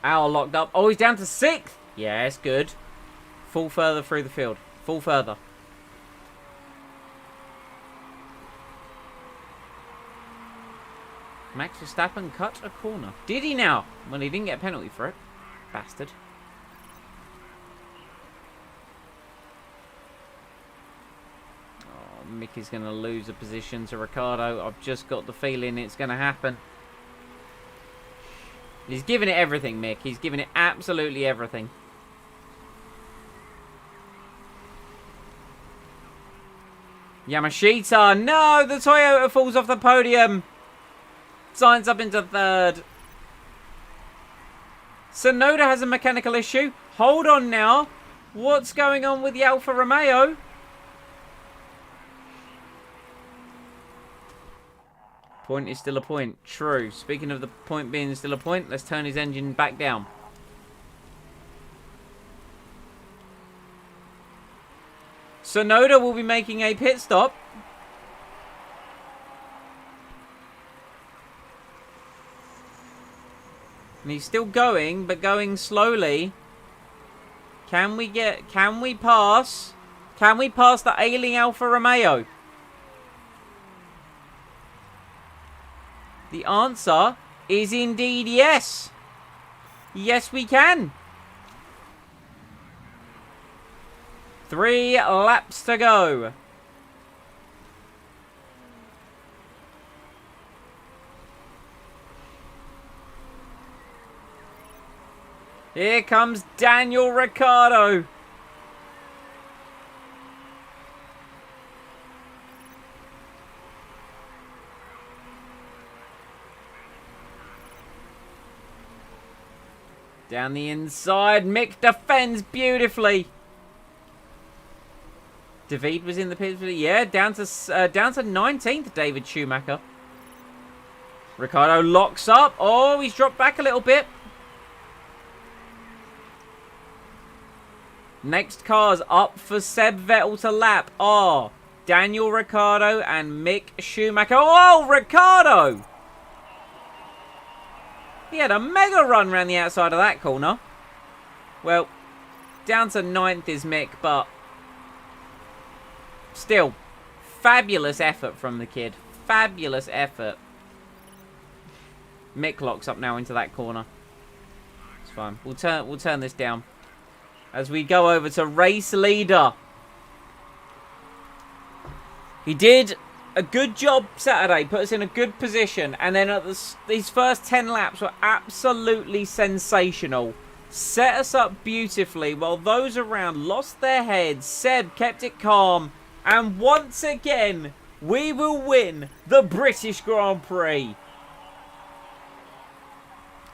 Owl locked up. Oh, he's down to 6th. Yes, good. Fall further through the field. Fall further. Max Verstappen cut a corner. Did he now? Well, he didn't get a penalty for it. Bastard. Oh, Mickey's going to lose a position to Ricciardo. I've just got the feeling it's going to happen. He's giving it everything, Mick. He's giving it absolutely everything. Yamashita. No, the Toyota falls off the podium. Sainz up into 3rd. Tsunoda has a mechanical issue. Hold on now. What's going on with the Alfa Romeo? Point is still a point. True. Speaking of the point being still a point, let's turn his engine back down. Tsunoda will be making a pit stop. And he's still going, but going slowly. Can we pass the ailing Alfa Romeo? The answer is indeed yes. Yes, we can. 3 laps to go. Here comes Daniel Ricciardo. Down the inside, Mick defends beautifully. David was in the pits. Yeah, down to 19th, David Schumacher. Ricciardo locks up. Oh, he's dropped back a little bit. Next car's up for Seb Vettel to lap are Daniel Ricciardo and Mick Schumacher. Oh, Ricciardo! He had a mega run around the outside of that corner. Well, down to 9th is Mick, but still, fabulous effort from the kid. Fabulous effort. Mick locks up now into that corner. It's fine. We'll turn this down as we go over to race leader. He did a good job Saturday, put us in a good position, and then at these first 10 laps were absolutely sensational. Set us up beautifully while those around lost their heads. Seb kept it calm, and once again, we will win the British Grand Prix.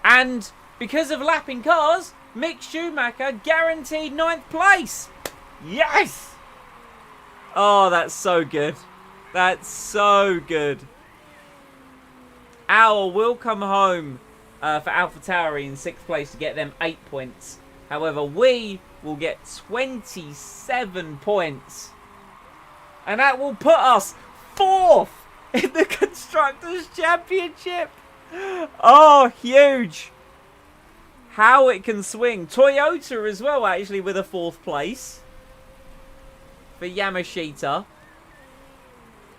And because of lapping cars, Mick Schumacher guaranteed 9th place. Yes! Oh, that's so good. That's so good. Owl will come home for AlphaTauri in 6th place to get them 8 points. However, we will get 27 points. And that will put us 4th in the Constructors' Championship. Oh, huge. How it can swing. Toyota as well, actually, with a 4th place. For Yamashita.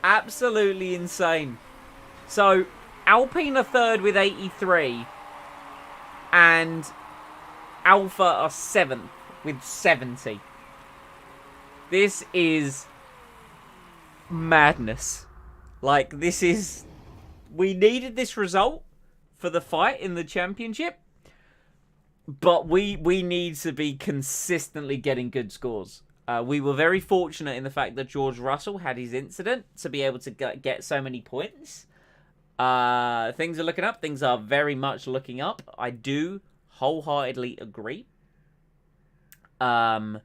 Absolutely insane. So, Alpine are 3rd with 83. And Alpha are 7th with 70. This is madness. Like, this is... We needed this result for the fight in the championship. But we need to be consistently getting good scores. We were very fortunate in the fact that George Russell had his incident to be able to get so many points. Things are looking up. Things are very much looking up. I do wholeheartedly agree. However,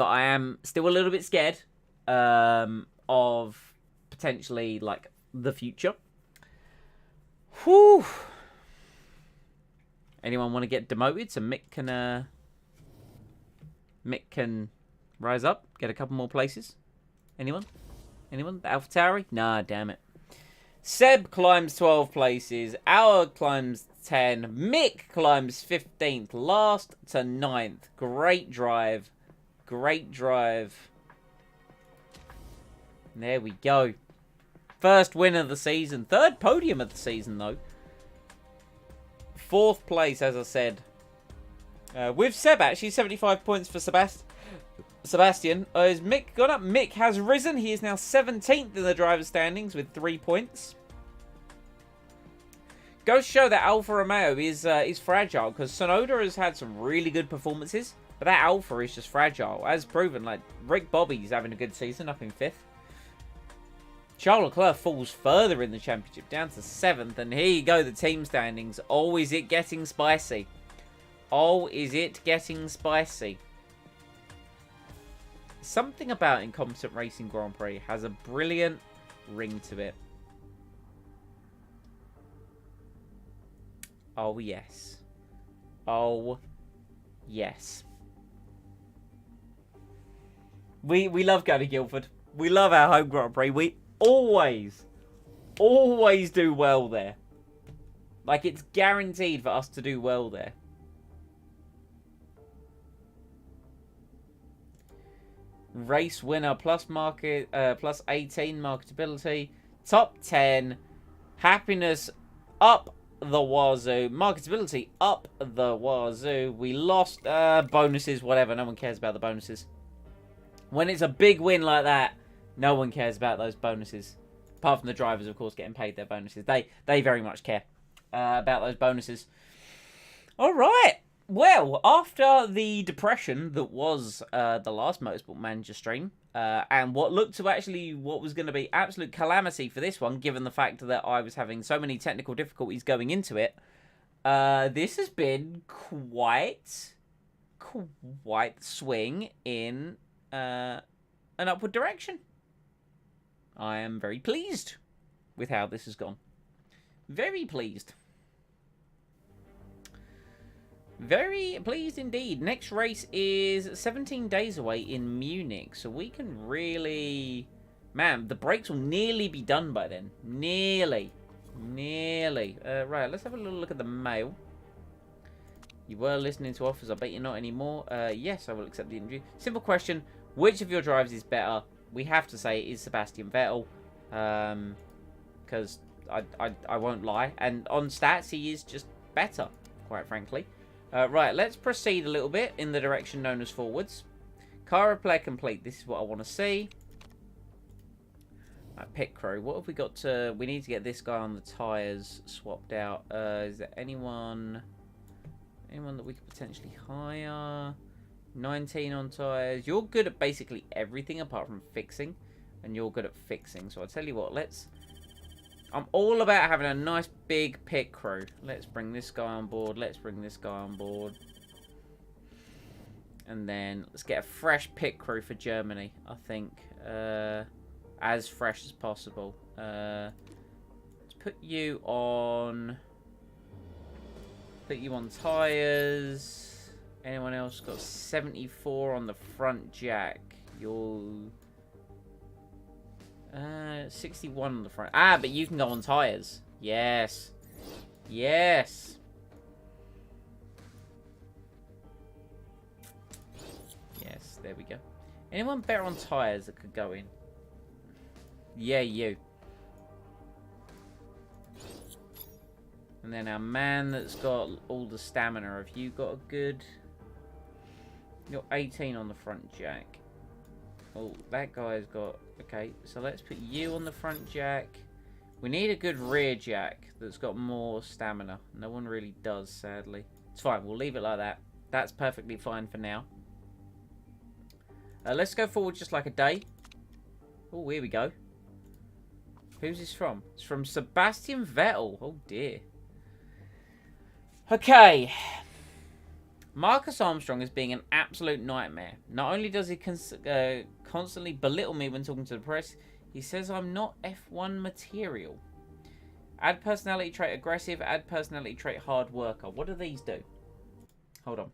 I am still a little bit scared of potentially like the future. Whew. Anyone want to get demoted so Mick can rise up, get a couple more places? Anyone? Anyone? AlphaTauri? Nah, damn it. Seb climbs 12 places. Auer climbs 10. Mick climbs 15th. Last to 9th. Great drive. Great drive. There we go. First win of the season. Third podium of the season, though. 4th place, as I said. With Seb, actually. 75 points for Sebastian. Has Mick gone up? Mick has risen. He is now 17th in the driver's standings with 3 points. Goes to show that Alfa Romeo is fragile, because Tsunoda has had some really good performances, but that Alfa is just fragile. As proven, like Rick Bobby's having a good season, up in 5th. Charles Leclerc falls further in the championship, down to 7th, and here you go, the team standings. Oh, is it getting spicy? Oh, is it getting spicy? Something about Incompetent Racing Grand Prix has a brilliant ring to it. Oh, yes. Oh, yes. We love going to Guildford. We love our home Grand Prix. We always do well there. Like, it's guaranteed for us to do well there. Race winner plus 18 marketability. Top 10. Happiness up the wazoo. Marketability up the wazoo. We lost bonuses, whatever. No one cares about the bonuses. When it's a big win like that, no one cares about those bonuses. Apart from the drivers, of course, getting paid their bonuses. They very much care about those bonuses. All right. Well, after the depression that was the last Motorsport Manager stream, and what looked to actually what was going to be absolute calamity for this one, given the fact that I was having so many technical difficulties going into it, this has been quite the swing in an upward direction. I am very pleased with how this has gone. Very pleased. Very pleased indeed. Next race is 17 days away in Munich. So we can really... Man, the brakes will nearly be done by then. Nearly. Right, let's have a little look at the mail. You were listening to offers. I bet you're not anymore. Yes, I will accept the interview. Simple question. Which of your drivers is better? We have to say it is Sebastian Vettel. Because I won't lie. And on stats, he is just better, quite frankly. Right, let's proceed a little bit in the direction known as forwards. Car repair complete. This is what I want to see. Pit crew. What have we got to... We need to get this guy on the tyres swapped out. Is there anyone that we could potentially hire? 19 on tyres. You're good at basically everything apart from fixing. And you're good at fixing. So I'll tell you what, let's... I'm all about having a nice big pit crew. Let's bring this guy on board. Let's bring this guy on board. And then let's get a fresh pit crew for Germany, I think. As fresh as possible. Let's put you on... Put you on tyres. Anyone else got 74 on the front jack? You'll... 61 on the front. Ah, but you can go on tyres. Yes. Yes. Yes, there we go. Anyone better on tyres that could go in? Yeah, you. And then our man that's got all the stamina. Have you got a good... You're 18 on the front jack. Oh, that guy's got... Okay, so let's put you on the front jack. We need a good rear jack that's got more stamina. No one really does, sadly. It's fine, we'll leave it like that. That's perfectly fine for now. Let's go forward just like a day. Oh, here we go. Who's this from? It's from Sebastian Vettel. Oh, dear. Okay. Marcus Armstrong is being an absolute nightmare. Not only does he constantly belittle me when talking to the press, he says I'm not F1 material. Add personality trait aggressive, add personality trait hard worker. What do these do? Hold on.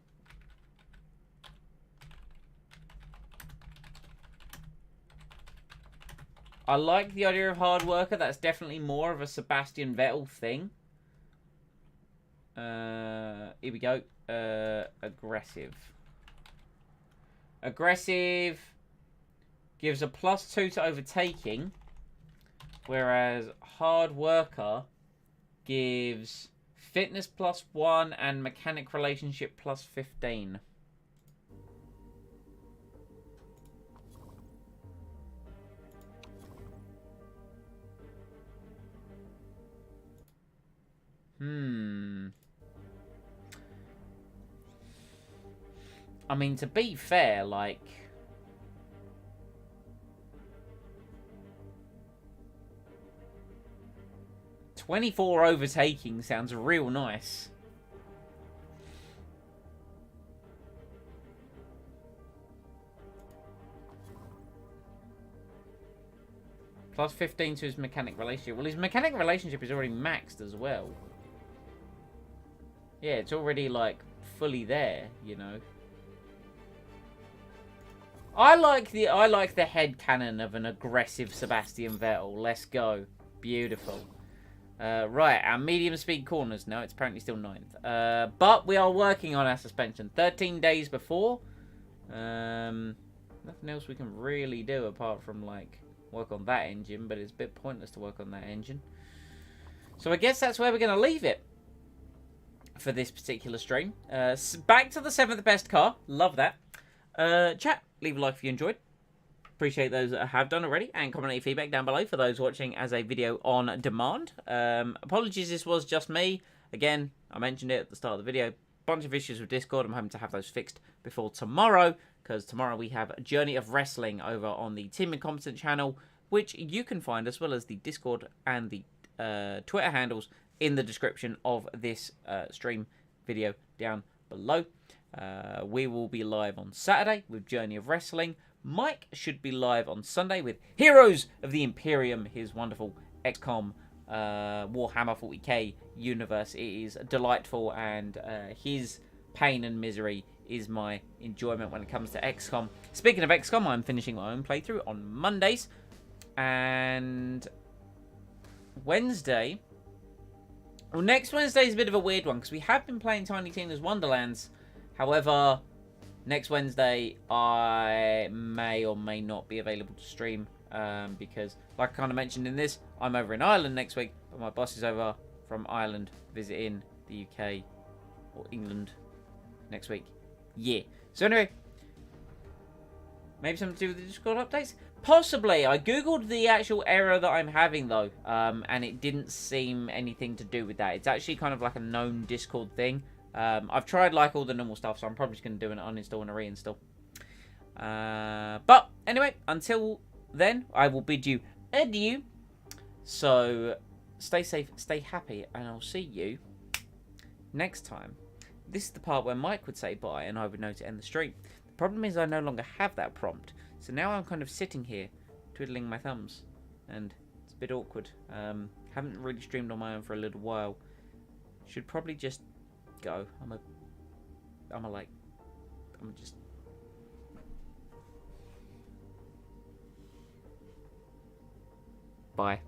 I like the idea of hard worker. That's definitely more of a Sebastian Vettel thing. Here we go. Aggressive. Aggressive gives a +2 to overtaking, whereas hard worker gives fitness +1 and mechanic relationship +15. I mean, to be fair, like... +24 overtaking sounds real nice. +15 to his mechanic relationship. Well, his mechanic relationship is already maxed as well. Yeah, it's already, like, fully there, you know. I like the head cannon of an aggressive Sebastian Vettel. Let's go. Beautiful. Right, our medium speed corners. No, it's apparently still 9th. But we are working on our suspension. 13 days before. Nothing else we can really do apart from, like, work on that engine. But it's a bit pointless to work on that engine. So I guess that's where we're going to leave it for this particular stream. Back to the 7th best car. Love that. Chat, leave a like if you enjoyed. Appreciate those that have done already, and comment any feedback down below for those watching as a video on demand. Apologies, this was just me. Again, I mentioned it at the start of the video. Bunch of issues with Discord. I'm hoping to have those fixed before tomorrow, because tomorrow we have a Journey of Wrestling over on the Team Incompetent channel, which you can find, as well as the Discord and the Twitter handles, in the description of this stream video down below. We will be live on Saturday with Journey of Wrestling. Mike should be live on Sunday with Heroes of the Imperium, his wonderful XCOM Warhammer 40k universe. It is delightful, and his pain and misery is my enjoyment when it comes to XCOM. Speaking of XCOM, I'm finishing my own playthrough on Mondays, and Wednesday... Well, next Wednesday is a bit of a weird one, because we have been playing Tiny Tina's Wonderlands. However, next Wednesday I may or may not be available to stream, because, like I kind of mentioned in this, I'm over in Ireland next week, but my boss is over from Ireland visiting the UK or England next week. Yeah. So anyway, maybe something to do with the Discord updates? Possibly. I googled the actual error that I'm having, though, and it didn't seem anything to do with that. It's actually kind of like a known Discord thing. I've tried, like, all the normal stuff, so I'm probably just going to do an uninstall and a reinstall. But anyway, until then, I will bid you adieu. So stay safe, stay happy, and I'll see you next time. This is the part where Mike would say bye, and I would know to end the stream. The problem is I no longer have that prompt. So now I'm kind of sitting here, twiddling my thumbs, and it's a bit awkward. Haven't really streamed on my own for a little while. Should probably just go. Bye.